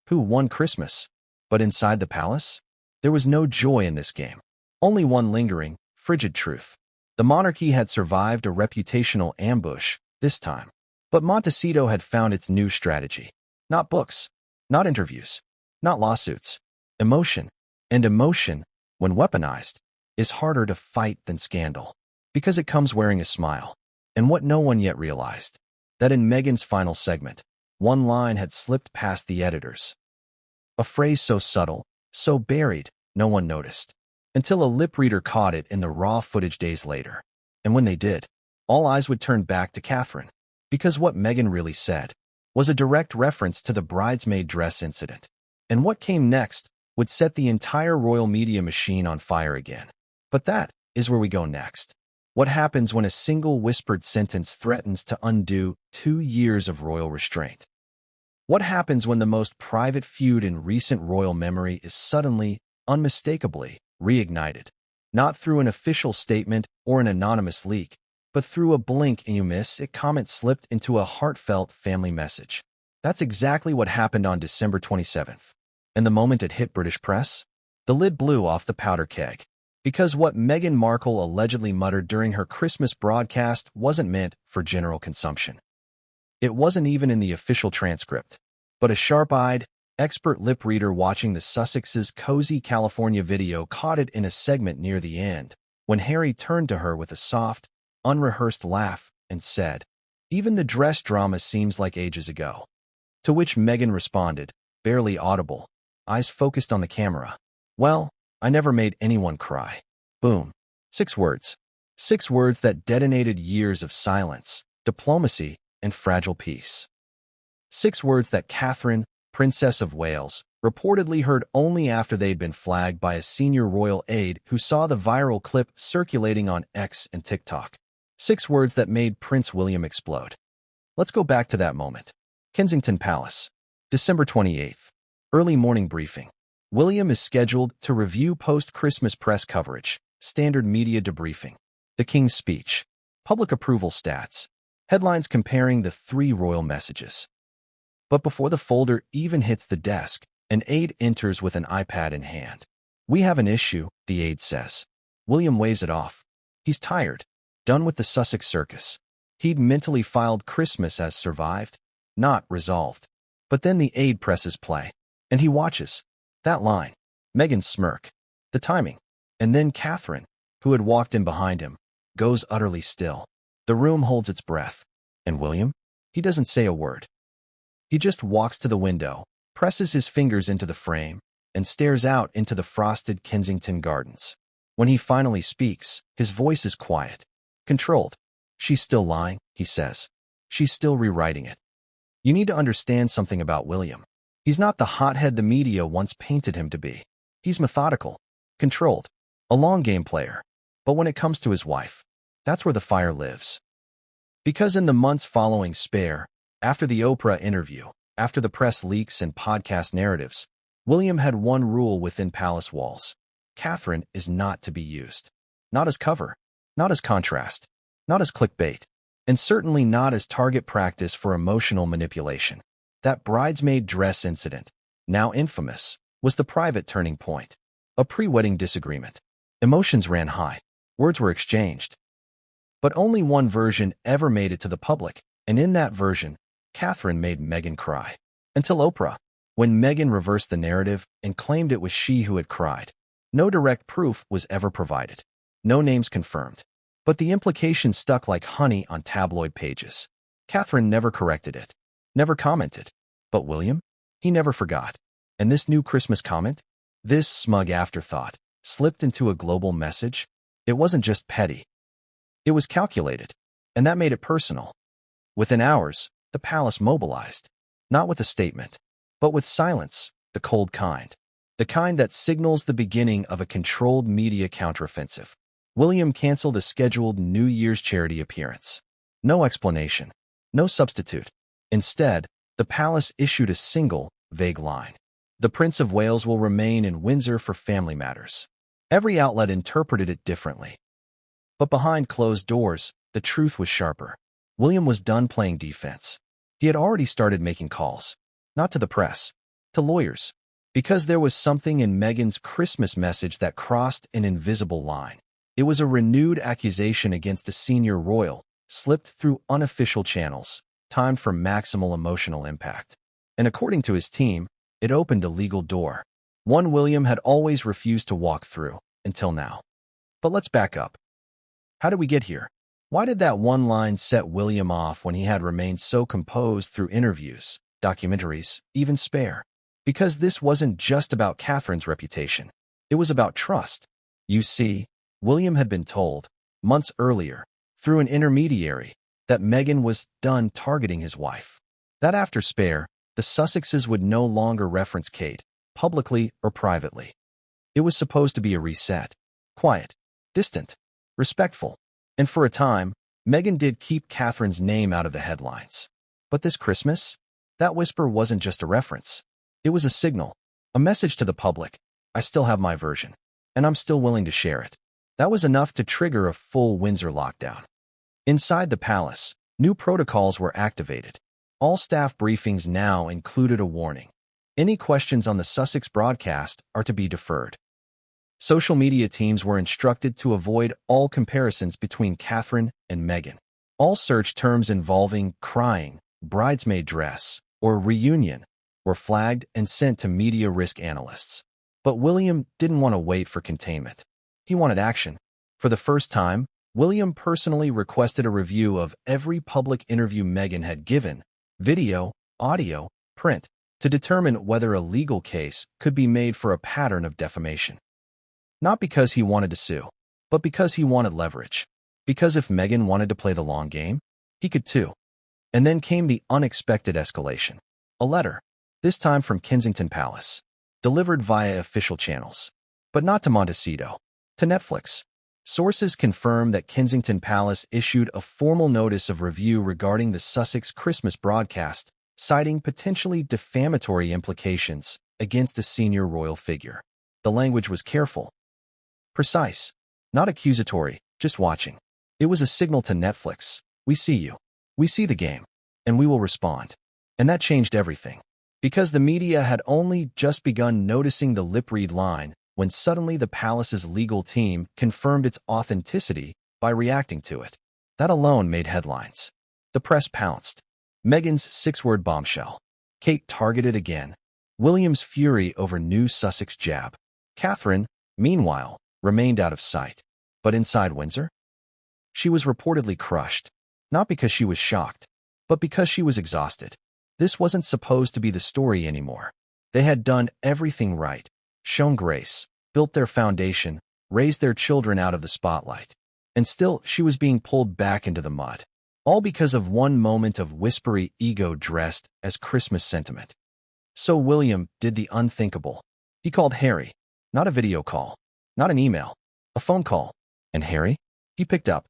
Who won Christmas? But inside the palace, there was no joy in this game. Only one lingering, frigid truth. The monarchy had survived a reputational ambush, this time. But Montecito had found its new strategy. Not books, not interviews, not lawsuits. Emotion. And emotion, when weaponized, is harder to fight than scandal. Because it comes wearing a smile. And what no one yet realized, that in Meghan's final segment, one line had slipped past the editors. A phrase so subtle, so buried, no one noticed. Until a lip reader caught it in the raw footage days later. And when they did, all eyes would turn back to Catherine. Because what Meghan really said was a direct reference to the bridesmaid dress incident. And what came next would set the entire royal media machine on fire again. But that is where we go next. What happens when a single whispered sentence threatens to undo 2 years of royal restraint? What happens when the most private feud in recent royal memory is suddenly, unmistakably, reignited? Not through an official statement or an anonymous leak, but through a blink and you miss it comment slipped into a heartfelt family message. That's exactly what happened on December 27th. And the moment it hit British press, the lid blew off the powder keg. Because what Meghan Markle allegedly muttered during her Christmas broadcast wasn't meant for general consumption. It wasn't even in the official transcript. But a sharp-eyed, expert lip reader watching the Sussexes' cozy California video caught it in a segment near the end, when Harry turned to her with a soft, unrehearsed laugh and said, "Even the dress drama seems like ages ago." To which Meghan responded, barely audible, eyes focused on the camera, "Well, I never made anyone cry." Boom. 6 words. 6 words that detonated years of silence, diplomacy, and fragile peace. 6 words that Catherine, Princess of Wales, reportedly heard only after they'd been flagged by a senior royal aide who saw the viral clip circulating on X and TikTok. 6 words that made Prince William explode. Let's go back to that moment. Kensington Palace, December 28th. Early morning briefing. William is scheduled to review post-Christmas press coverage, standard media debriefing. The King's speech. Public approval stats. Headlines comparing the 3 royal messages. But before the folder even hits the desk, an aide enters with an iPad in hand. "We have an issue," the aide says. William waves it off. He's tired, done with the Sussex circus. He'd mentally filed Christmas as survived, not resolved. But then the aide presses play, and he watches. That line, Meghan's smirk, the timing, and then Catherine, who had walked in behind him, goes utterly still. The room holds its breath. And William? He doesn't say a word. He just walks to the window, presses his fingers into the frame, and stares out into the frosted Kensington Gardens. When he finally speaks, his voice is quiet, controlled. "She's still lying," he says. "She's still rewriting it." You need to understand something about William. He's not the hothead the media once painted him to be. He's methodical, controlled, a long-game player. But when it comes to his wife, that's where the fire lives. Because in the months following Spare, after the Oprah interview, after the press leaks and podcast narratives, William had one rule within palace walls. Catherine is not to be used. Not as cover, not as contrast, not as clickbait, and certainly not as target practice for emotional manipulation. That bridesmaid dress incident, now infamous, was the private turning point. A pre-wedding disagreement. Emotions ran high. Words were exchanged. But only one version ever made it to the public, and in that version, Catherine made Meghan cry. Until Oprah, when Meghan reversed the narrative and claimed it was she who had cried. No direct proof was ever provided. No names confirmed. But the implication stuck like honey on tabloid pages. Catherine never corrected it. Never commented. But William? He never forgot. And this new Christmas comment? This smug afterthought slipped into a global message? It wasn't just petty. It was calculated. And that made it personal. Within hours, the palace mobilized. Not with a statement, but with silence, the cold kind. The kind that signals the beginning of a controlled media counteroffensive. William canceled a scheduled New Year's charity appearance. No explanation. No substitute. Instead, the palace issued a single, vague line. The Prince of Wales will remain in Windsor for family matters. Every outlet interpreted it differently. But behind closed doors, the truth was sharper. William was done playing defense. He had already started making calls. Not to the press. To lawyers. Because there was something in Meghan's Christmas message that crossed an invisible line. It was a renewed accusation against a senior royal, slipped through unofficial channels, timed for maximal emotional impact. And according to his team, it opened a legal door. One William had always refused to walk through, until now. But let's back up. How did we get here? Why did that one line set William off when he had remained so composed through interviews, documentaries, even Spare? Because this wasn't just about Catherine's reputation. It was about trust. You see, William had been told, months earlier, through an intermediary, that Meghan was done targeting his wife. That after Spare, the Sussexes would no longer reference Kate, publicly or privately. It was supposed to be a reset. Quiet, distant, respectful. And for a time, Meghan did keep Catherine's name out of the headlines. But this Christmas, that whisper wasn't just a reference. It was a signal, a message to the public. I still have my version, and I'm still willing to share it. That was enough to trigger a full Windsor lockdown. Inside the palace, new protocols were activated. All staff briefings now included a warning. Any questions on the Sussex broadcast are to be deferred. Social media teams were instructed to avoid all comparisons between Catherine and Meghan. All search terms involving crying, bridesmaid dress, or reunion were flagged and sent to media risk analysts. But William didn't want to wait for containment. He wanted action. For the first time, William personally requested a review of every public interview Meghan had given, video, audio, print, to determine whether a legal case could be made for a pattern of defamation. Not because he wanted to sue, but because he wanted leverage. Because if Meghan wanted to play the long game, he could too. And then came the unexpected escalation. A letter, this time from Kensington Palace, delivered via official channels. But not to Montecito, to Netflix. Sources confirm that Kensington Palace issued a formal notice of review regarding the Sussex Christmas broadcast, citing potentially defamatory implications against a senior royal figure. The language was careful, precise, not accusatory, just watching. It was a signal to Netflix. We see you. We see the game. And we will respond. And that changed everything. Because the media had only just begun noticing the lip-read line when suddenly the palace's legal team confirmed its authenticity by reacting to it. That alone made headlines. The press pounced. Meghan's six-word bombshell. Kate targeted again. William's fury over new Sussex jab. Catherine, meanwhile, remained out of sight. But inside Windsor? She was reportedly crushed. Not because she was shocked, but because she was exhausted. This wasn't supposed to be the story anymore. They had done everything right, shown grace, built their foundation, raised their children out of the spotlight. And still, she was being pulled back into the mud. All because of one moment of whispery ego dressed as Christmas sentiment. So William did the unthinkable. He called Harry. Not a video call, not an email, a phone call. And Harry? He picked up.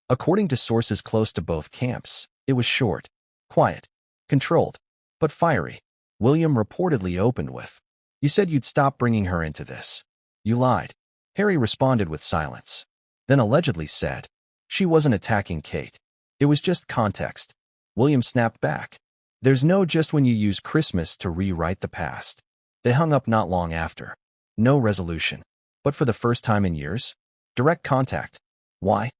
According to sources close to both camps, it was short, quiet, controlled, but fiery. William reportedly opened with, "You said you'd stop bringing her into this. You lied." Harry responded with silence. Then allegedly said, "She wasn't attacking Kate. It was just context." William snapped back. "There's no just when you use Christmas to rewrite the past." They hung up not long after. No resolution. But for the first time in years, direct contact. Why?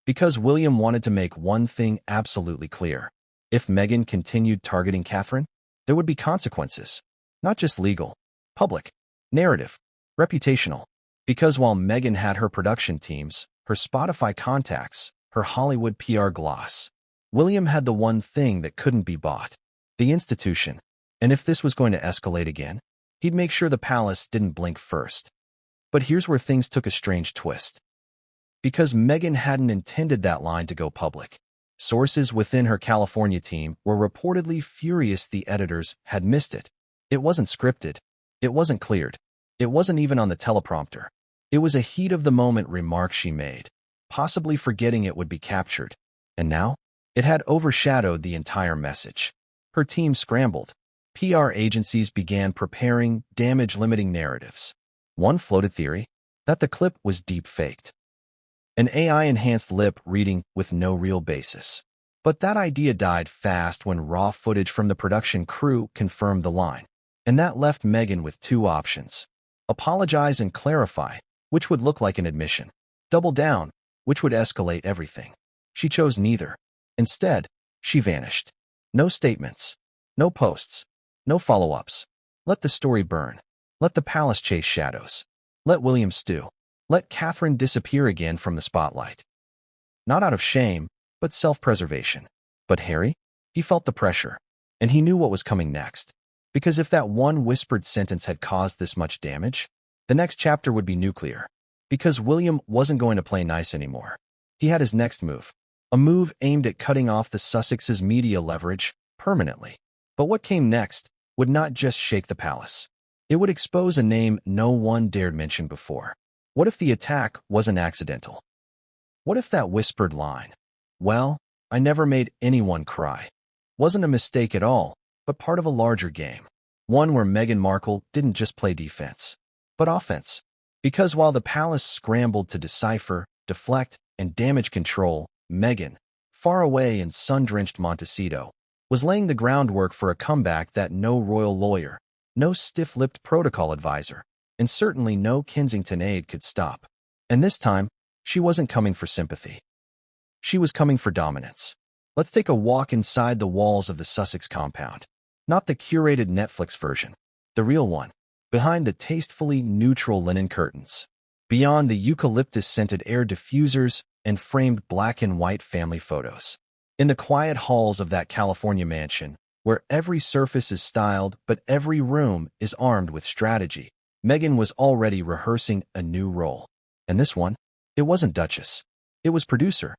Because William wanted to make one thing absolutely clear. If Meghan continued targeting Catherine, there would be consequences. Not just legal, public, narrative, reputational. Because while Meghan had her production teams, her Spotify contacts, her Hollywood PR gloss, William had the one thing that couldn't be bought. The institution. And if this was going to escalate again, he'd make sure the palace didn't blink first. But here's where things took a strange twist. Because Meghan hadn't intended that line to go public. Sources within her California team were reportedly furious the editors had missed it. It wasn't scripted. It wasn't cleared. It wasn't even on the teleprompter. It was a heat-of-the-moment remark she made, possibly forgetting it would be captured. And now, it had overshadowed the entire message. Her team scrambled. PR agencies began preparing damage-limiting narratives. One floated theory that the clip was deep-faked. An AI-enhanced lip reading with no real basis. But that idea died fast when raw footage from the production crew confirmed the line. And that left Meghan with two options. Apologize and clarify, which would look like an admission. Double down, which would escalate everything. She chose neither. Instead, she vanished. No statements. No posts. No follow-ups. Let the story burn. Let the palace chase shadows. Let William stew. Let Catherine disappear again from the spotlight. Not out of shame, but self-preservation. But Harry? He felt the pressure. And he knew what was coming next. Because if that one whispered sentence had caused this much damage, the next chapter would be nuclear. Because William wasn't going to play nice anymore. He had his next move. A move aimed at cutting off the Sussexes' media leverage permanently. But what came next would not just shake the palace. It would expose a name no one dared mention before. What if the attack wasn't accidental? What if that whispered line, "Well, I never made anyone cry," wasn't a mistake at all, but part of a larger game? One where Meghan Markle didn't just play defense, but offense. Because while the palace scrambled to decipher, deflect, and damage control, Meghan, far away in sun-drenched Montecito, was laying the groundwork for a comeback that no royal lawyer, no stiff-lipped protocol advisor, and certainly no Kensington aide could stop. And this time, she wasn't coming for sympathy. She was coming for dominance. Let's take a walk inside the walls of the Sussex compound. Not the curated Netflix version, the real one, behind the tastefully neutral linen curtains, beyond the eucalyptus-scented air diffusers and framed black and white family photos. In the quiet halls of that California mansion, where every surface is styled but every room is armed with strategy, Meghan was already rehearsing a new role. And this one, it wasn't Duchess. It was producer.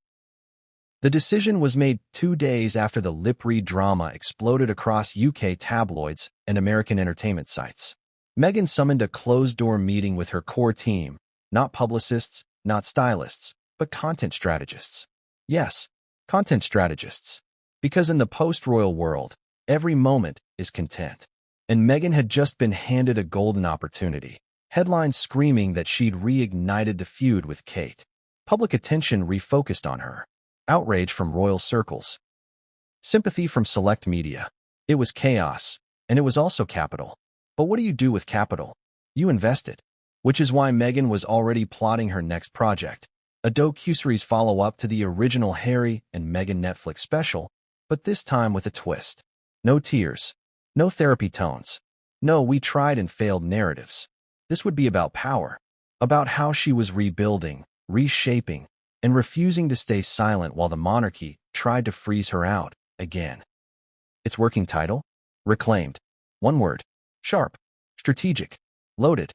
The decision was made 2 days after the lip-read drama exploded across UK tabloids and American entertainment sites. Meghan summoned a closed-door meeting with her core team, not publicists, not stylists, but content strategists. Yes, content strategists. Because in the post-royal world, every moment is content. And Meghan had just been handed a golden opportunity. Headlines screaming that she'd reignited the feud with Kate. Public attention refocused on her. Outrage from royal circles. Sympathy from select media. It was chaos, and it was also capital. But what do you do with capital? You invest it. Which is why Meghan was already plotting her next project, a docu-series follow-up to the original Harry and Meghan Netflix special, but this time with a twist. No tears. No therapy tones. No we tried and failed narratives. This would be about power. About how she was rebuilding, reshaping, and refusing to stay silent while the monarchy tried to freeze her out again. Its working title? Reclaimed. One word. Sharp. Strategic. Loaded.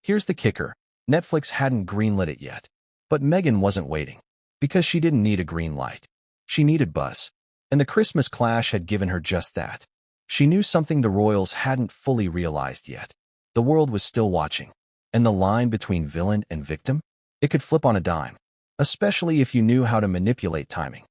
Here's the kicker. Netflix hadn't greenlit it yet. But Meghan wasn't waiting. Because she didn't need a green light. She needed buzz. And the Christmas clash had given her just that. She knew something the royals hadn't fully realized yet. The world was still watching. And the line between villain and victim? It could flip on a dime. Especially if you knew how to manipulate timing.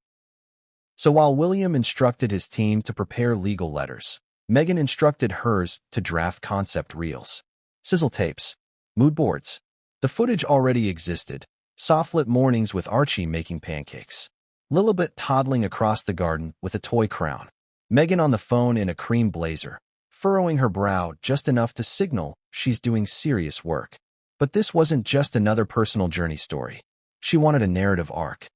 So while William instructed his team to prepare legal letters, Meghan instructed hers to draft concept reels, sizzle tapes, mood boards. The footage already existed. Soft-lit mornings with Archie making pancakes. Lilibet toddling across the garden with a toy crown. Meghan on the phone in a cream blazer, furrowing her brow just enough to signal she's doing serious work. But this wasn't just another personal journey story. She wanted a narrative arc.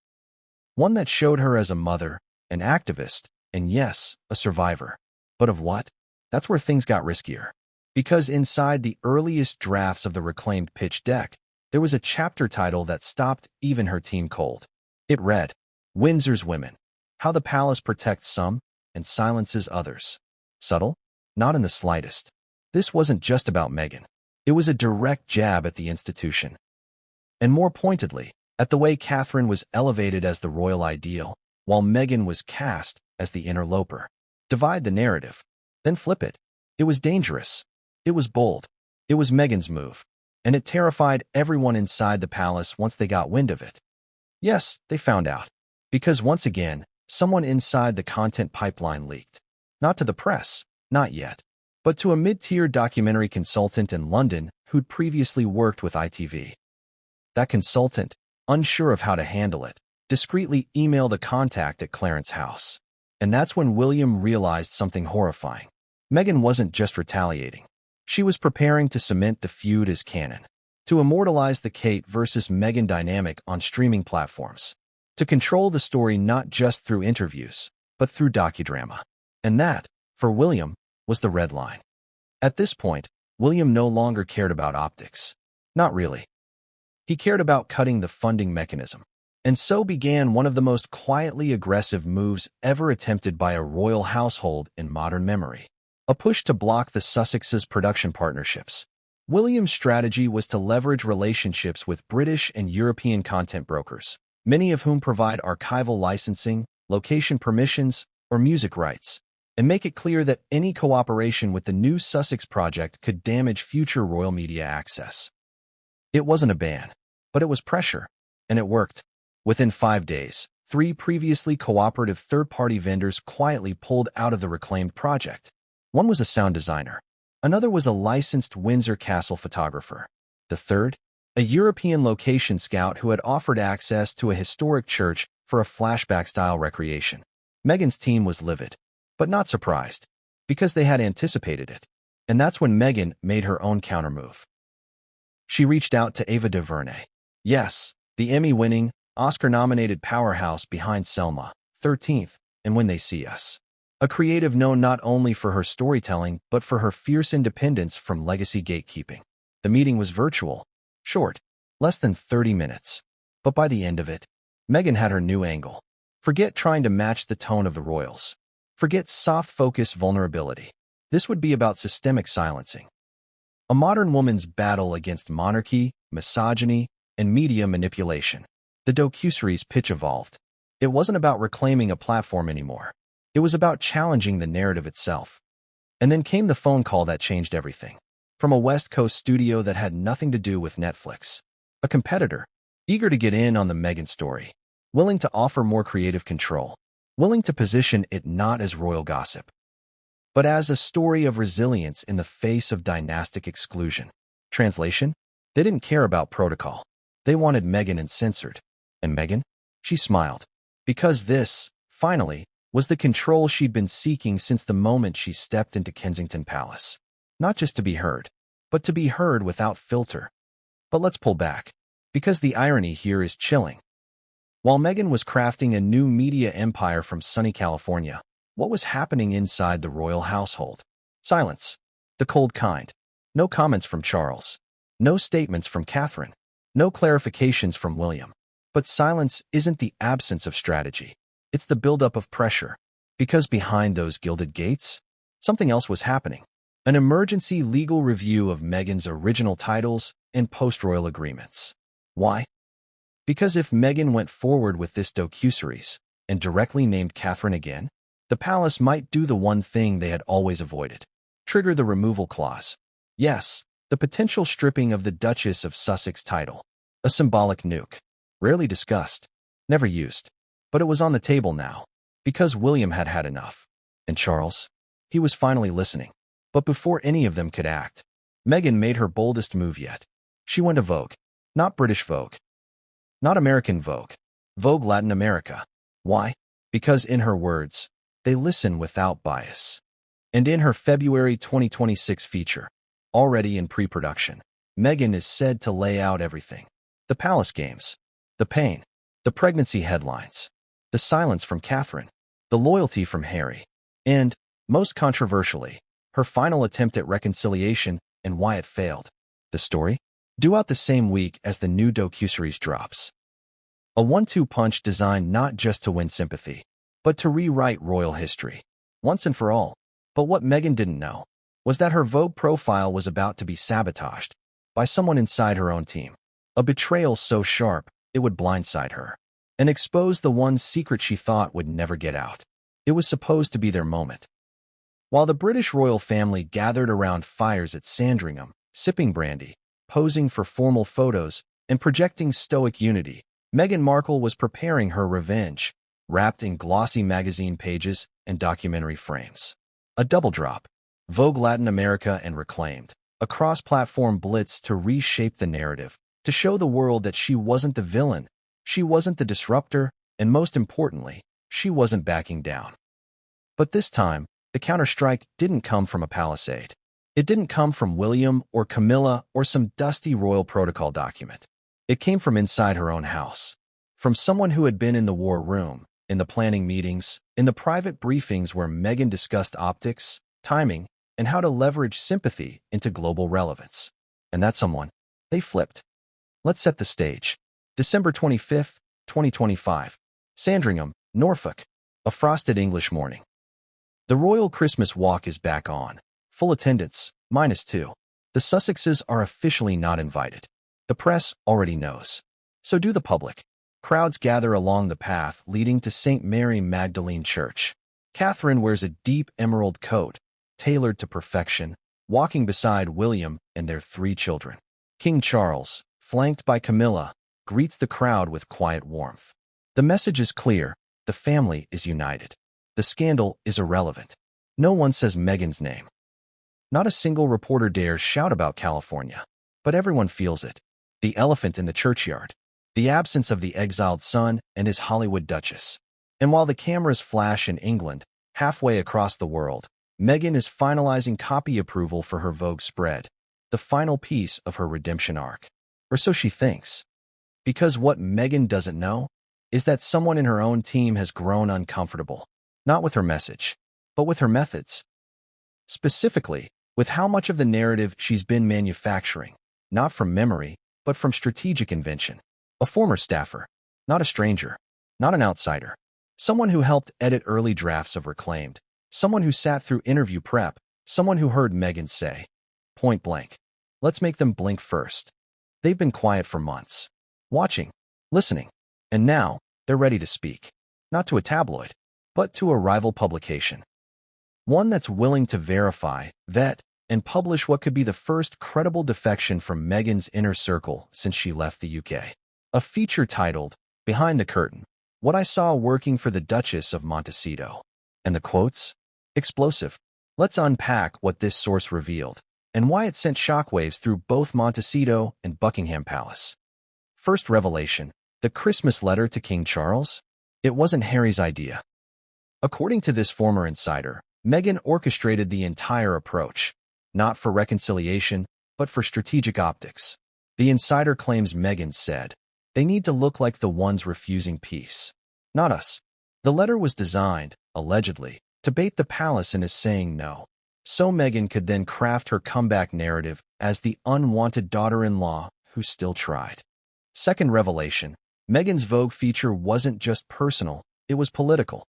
One that showed her as a mother, an activist, and yes, a survivor. But of what? That's where things got riskier. Because inside the earliest drafts of the reclaimed pitch deck, there was a chapter title that stopped even her team cold. It read, Windsor's Women. How the Palace Protects Some and Silences Others. Subtle? Not in the slightest. This wasn't just about Meghan. It was a direct jab at the institution. And more pointedly, at the way Catherine was elevated as the royal ideal, while Meghan was cast as the interloper. Divide the narrative, then flip it. It was dangerous. It was bold. It was Meghan's move. And it terrified everyone inside the palace once they got wind of it. Yes, they found out. Because once again, someone inside the content pipeline leaked. Not to the press, not yet, but to a mid-tier documentary consultant in London who'd previously worked with ITV. That consultant, unsure of how to handle it, discreetly emailed a contact at Clarence House. And that's when William realized something horrifying. Meghan wasn't just retaliating. She was preparing to cement the feud as canon, to immortalize the Kate versus Meghan dynamic on streaming platforms, to control the story not just through interviews, but through docudrama. And that, for William, was the red line. At this point, William no longer cared about optics. Not really. He cared about cutting the funding mechanism. And so began one of the most quietly aggressive moves ever attempted by a royal household in modern memory. A push to block the Sussexes' production partnerships. William's strategy was to leverage relationships with British and European content brokers, many of whom provide archival licensing, location permissions, or music rights, and make it clear that any cooperation with the new Sussex project could damage future royal media access. It wasn't a ban, but it was pressure, and it worked. Within 5 days, 3 previously cooperative third-party vendors quietly pulled out of the reclaimed project. One was a sound designer. Another was a licensed Windsor Castle photographer. The third, a European location scout who had offered access to a historic church for a flashback-style recreation. Meghan's team was livid, but not surprised, because they had anticipated it. And that's when Meghan made her own countermove. She reached out to Ava DuVernay. Yes, the Emmy-winning, Oscar-nominated powerhouse behind Selma, 13th, and When They See Us. A creative known not only for her storytelling but for her fierce independence from legacy gatekeeping. The meeting was virtual, short, less than 30 minutes. But by the end of it, Meghan had her new angle. Forget trying to match the tone of the royals. Forget soft-focus vulnerability. This would be about systemic silencing. A modern woman's battle against monarchy, misogyny, and media manipulation. The docuseries pitch evolved. It wasn't about reclaiming a platform anymore. It was about challenging the narrative itself. And then came the phone call that changed everything. From a West Coast studio that had nothing to do with Netflix. A competitor, eager to get in on the Meghan story, willing to offer more creative control, willing to position it not as royal gossip, but as a story of resilience in the face of dynastic exclusion. Translation? They didn't care about protocol. They wanted Meghan uncensored. And Meghan? She smiled. Because this, finally, was the control she'd been seeking since the moment she stepped into Kensington Palace. Not just to be heard, but to be heard without filter. But let's pull back, because the irony here is chilling. While Meghan was crafting a new media empire from sunny California, what was happening inside the royal household? Silence. The cold kind. No comments from Charles. No statements from Catherine. No clarifications from William. But silence isn't the absence of strategy. It's the buildup of pressure. Because behind those gilded gates, something else was happening. An emergency legal review of Meghan's original titles and post-royal agreements. Why? Because if Meghan went forward with this docuseries and directly named Catherine again, the palace might do the one thing they had always avoided. Trigger the removal clause. Yes, the potential stripping of the Duchess of Sussex title. A symbolic nuke. Rarely discussed. Never used. But it was on the table now. Because William had had enough. And Charles? He was finally listening. But before any of them could act, Meghan made her boldest move yet. She went to Vogue. Not British Vogue. Not American Vogue. Vogue Latin America. Why? Because in her words, they listen without bias. And in her February 2026 feature, already in pre-production, Meghan is said to lay out everything. The palace games. The pain. The pregnancy headlines. The silence from Catherine. The loyalty from Harry. And, most controversially, her final attempt at reconciliation and why it failed. The story? Due out the same week as the new docuseries drops. A one-two punch designed not just to win sympathy, but to rewrite royal history, once and for all. But what Meghan didn't know was that her Vogue profile was about to be sabotaged by someone inside her own team. A betrayal so sharp, it would blindside her and expose the one secret she thought would never get out. It was supposed to be their moment. While the British royal family gathered around fires at Sandringham, sipping brandy, posing for formal photos, and projecting stoic unity, Meghan Markle was preparing her revenge, wrapped in glossy magazine pages and documentary frames. A double drop. Vogue Latin America and Reclaimed. A cross-platform blitz to reshape the narrative, to show the world that she wasn't the villain, she wasn't the disruptor, and most importantly, she wasn't backing down. But this time, the counterstrike didn't come from a palisade. It didn't come from William or Camilla or some dusty royal protocol document. It came from inside her own house. From someone who had been in the war room, in the planning meetings, in the private briefings where Meghan discussed optics, timing, and how to leverage sympathy into global relevance. And that someone, they flipped. Let's set the stage. December 25th, 2025. Sandringham, Norfolk. A frosted English morning. The royal Christmas walk is back on. Full attendance, -2. The Sussexes are officially not invited. The press already knows. So do the public. Crowds gather along the path leading to St. Mary Magdalene Church. Catherine wears a deep emerald coat, tailored to perfection, walking beside William and their 3 children. King Charles, flanked by Camilla, greets the crowd with quiet warmth. The message is clear. The family is united. The scandal is irrelevant. No one says Meghan's name. Not a single reporter dares shout about California. But everyone feels it. The elephant in the churchyard. the absence of the exiled son and his Hollywood Duchess. And while the cameras flash in England, halfway across the world, Meghan is finalizing copy approval for her Vogue spread, the final piece of her redemption arc. Or so she thinks. Because what Meghan doesn't know is that someone in her own team has grown uncomfortable, not with her message, but with her methods. Specifically, with how much of the narrative she's been manufacturing, not from memory, but from strategic invention. A former staffer, not a stranger, not an outsider, someone who helped edit early drafts of Reclaimed, someone who sat through interview prep, someone who heard Meghan say, point blank, let's make them blink first. They've been quiet for months, watching, listening, and now they're ready to speak, not to a tabloid, but to a rival publication. One that's willing to verify, vet, and publish what could be the first credible defection from Meghan's inner circle since she left the UK. A feature titled, Behind the Curtain, What I Saw Working for the Duchess of Montecito. And the quotes? Explosive. Let's unpack what this source revealed, and why it sent shockwaves through both Montecito and Buckingham Palace. First revelation, the Christmas letter to King Charles? It wasn't Harry's idea. According to this former insider, Meghan orchestrated the entire approach, not for reconciliation, but for strategic optics. The insider claims Meghan said, they need to look like the ones refusing peace. Not us. The letter was designed, allegedly, to bait the palace into saying no, so Meghan could then craft her comeback narrative as the unwanted daughter-in-law who still tried. Second revelation, Meghan's Vogue feature wasn't just personal, it was political.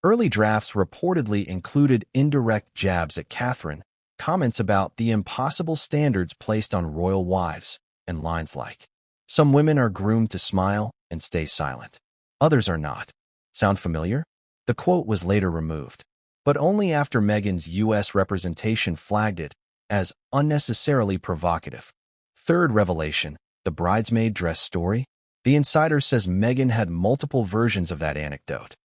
Early drafts reportedly included indirect jabs at Catherine, comments about the impossible standards placed on royal wives, and lines like, some women are groomed to smile and stay silent. Others are not. Sound familiar? The quote was later removed, but only after Meghan's U.S. representation flagged it as unnecessarily provocative. Third revelation, the bridesmaid dress story? The insider says Meghan had multiple versions of that anecdote.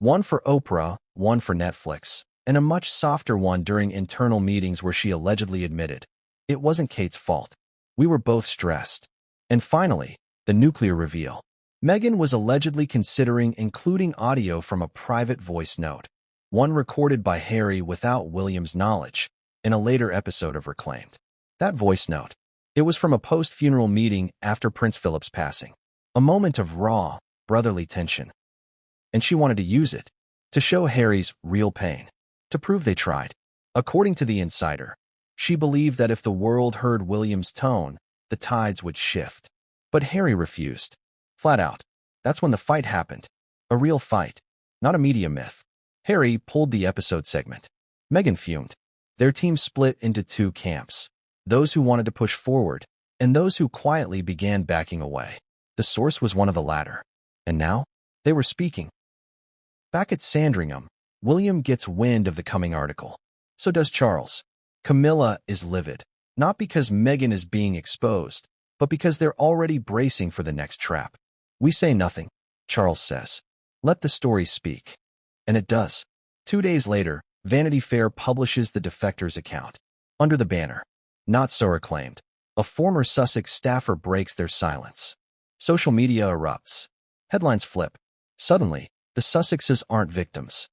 One for Oprah, one for Netflix, and a much softer one during internal meetings where she allegedly admitted, it wasn't Kate's fault. We were both stressed. And finally, the nuclear reveal. Meghan was allegedly considering including audio from a private voice note, one recorded by Harry without William's knowledge, in a later episode of Reclaimed. That voice note, it was from a post-funeral meeting after Prince Philip's passing, a moment of raw, brotherly tension. And she wanted to use it, to show Harry's real pain, to prove they tried. According to the insider, she believed that if the world heard William's tone, the tides would shift. But Harry refused. Flat out. That's when the fight happened. A real fight, not a media myth. Harry pulled the episode segment. Meghan fumed. Their team split into two camps, those who wanted to push forward, and those who quietly began backing away. The source was one of the latter. And now, they were speaking. Back at Sandringham, William gets wind of the coming article. So does Charles. Camilla is livid, not because Meghan is being exposed, but because they're already bracing for the next trap. We say nothing, Charles says. Let the story speak. And it does. 2 days later, Vanity Fair publishes the defector's account. Under the banner, not so reclaimed, a former Sussex staffer breaks their silence. Social media erupts. Headlines flip. Suddenly, the Sussexes aren't victims.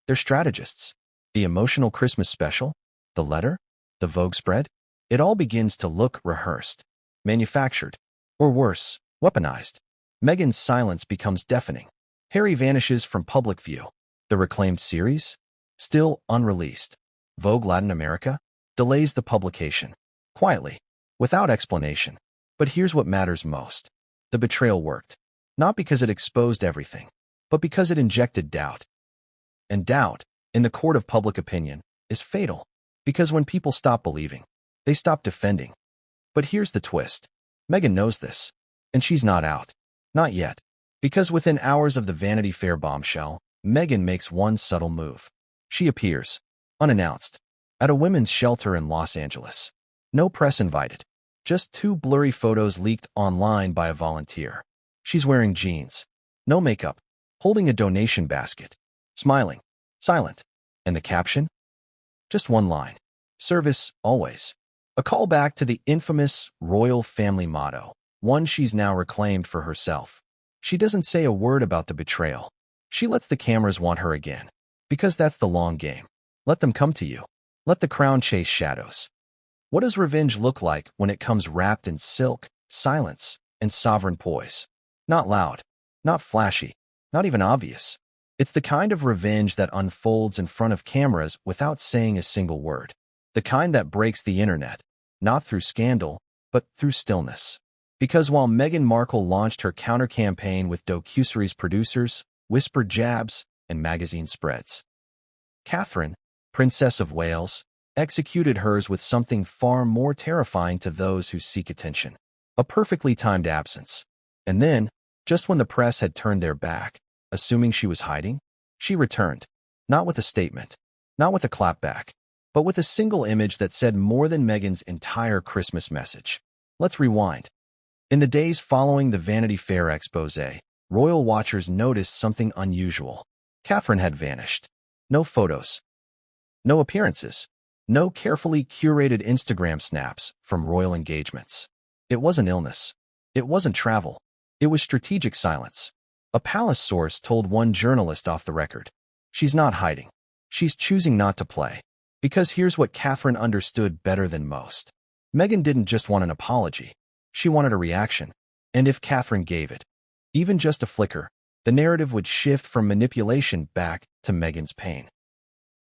They're strategists. The emotional Christmas special, the letter, the Vogue spread, it all begins to look rehearsed, manufactured, or worse, weaponized. Meghan's silence becomes deafening. Harry vanishes from public view. The Reclaimed series, still unreleased. Vogue Latin America delays the publication, quietly, without explanation. But here's what matters most. The betrayal worked, not because it exposed everything, but because it injected doubt. And doubt, in the court of public opinion, is fatal, because when people stop believing, they stop defending. But here's the twist. Meghan knows this, and she's not out. Not yet. Because within hours of the Vanity Fair bombshell, Meghan makes one subtle move. She appears, unannounced, at a women's shelter in Los Angeles. No press invited. Just 2 blurry photos leaked online by a volunteer. She's wearing jeans, no makeup, holding a donation basket, smiling, silent. And the caption? Just one line. Service, always. A callback to the infamous royal family motto, one she's now reclaimed for herself. She doesn't say a word about the betrayal. She lets the cameras want her again. Because that's the long game. Let them come to you. Let the crown chase shadows. What does revenge look like when it comes wrapped in silk, silence, and sovereign poise? Not loud, not flashy, not even obvious. It's the kind of revenge that unfolds in front of cameras without saying a single word. The kind that breaks the internet, not through scandal, but through stillness. Because while Meghan Markle launched her counter-campaign with docuseries producers, whispered jabs, and magazine spreads, Catherine, Princess of Wales, executed hers with something far more terrifying to those who seek attention. A perfectly timed absence. And then, just when the press had turned their back, assuming she was hiding, she returned. Not with a statement, not with a clapback, but with a single image that said more than Meghan's entire Christmas message. Let's rewind. In the days following the Vanity Fair expose, royal watchers noticed something unusual. Catherine had vanished. No photos. No appearances. No carefully curated Instagram snaps from royal engagements. It wasn't illness. It wasn't travel. It was strategic silence. A palace source told one journalist off the record. She's not hiding. She's choosing not to play. Because here's what Catherine understood better than most. Meghan didn't just want an apology. She wanted a reaction. And if Catherine gave it, even just a flicker, the narrative would shift from manipulation back to Meghan's pain.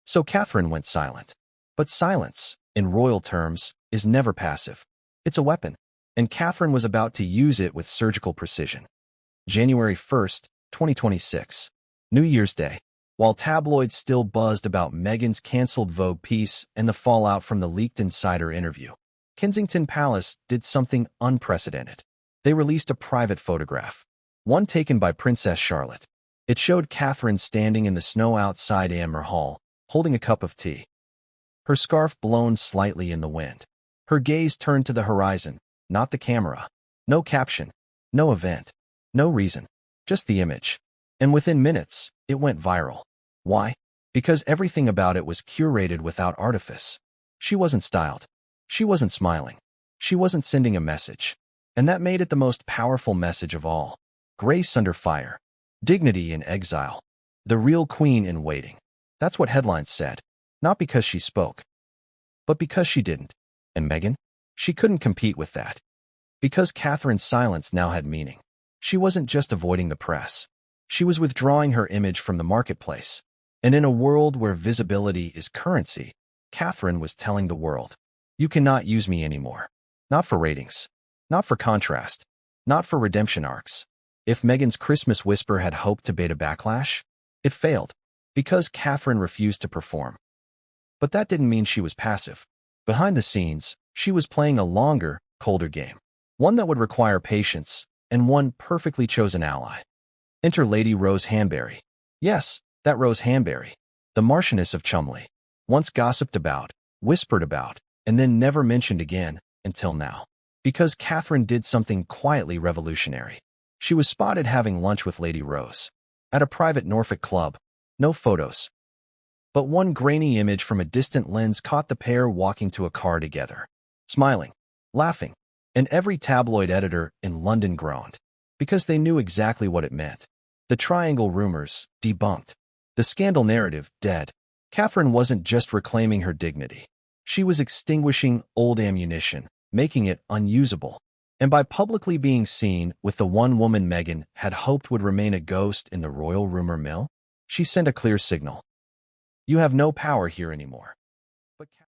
So Catherine went silent. But silence, in royal terms, is never passive. It's a weapon. And Catherine was about to use it with surgical precision. January 1st, 2026. New Year's Day. While tabloids still buzzed about Meghan's cancelled Vogue piece and the fallout from the leaked insider interview, Kensington Palace did something unprecedented. They released a private photograph, one taken by Princess Charlotte. It showed Catherine standing in the snow outside Amber Hall, holding a cup of tea. Her scarf blown slightly in the wind. Her gaze turned to the horizon, not the camera. No caption, no event, no reason, just the image. And within minutes, it went viral. Why? Because everything about it was curated without artifice. She wasn't styled. She wasn't smiling. She wasn't sending a message. And that made it the most powerful message of all. Grace under fire. Dignity in exile. The real queen in waiting. That's what headlines said. Not because she spoke, but because she didn't. And Meghan? She couldn't compete with that. Because Catherine's silence now had meaning. She wasn't just avoiding the press. She was withdrawing her image from the marketplace. And in a world where visibility is currency, Catherine was telling the world, you cannot use me anymore. Not for ratings. Not for contrast. Not for redemption arcs. If Meghan's Christmas whisper had hoped to bait a backlash, it failed. Because Catherine refused to perform. But that didn't mean she was passive. Behind the scenes, she was playing a longer, colder game. One that would require patience, and one perfectly chosen ally. Enter Lady Rose Hanbury. Yes, that Rose Hanbury. The Marchioness of Cholmondeley. Once gossiped about, whispered about, and then never mentioned again, until now. Because Catherine did something quietly revolutionary. She was spotted having lunch with Lady Rose. At a private Norfolk club. No photos. But one grainy image from a distant lens caught the pair walking to a car together. Smiling. Laughing. And every tabloid editor in London groaned. Because they knew exactly what it meant. The triangle rumors, debunked. The scandal narrative, dead. Catherine wasn't just reclaiming her dignity. She was extinguishing old ammunition, making it unusable. And by publicly being seen with the one woman Meghan had hoped would remain a ghost in the royal rumor mill, she sent a clear signal. You have no power here anymore. But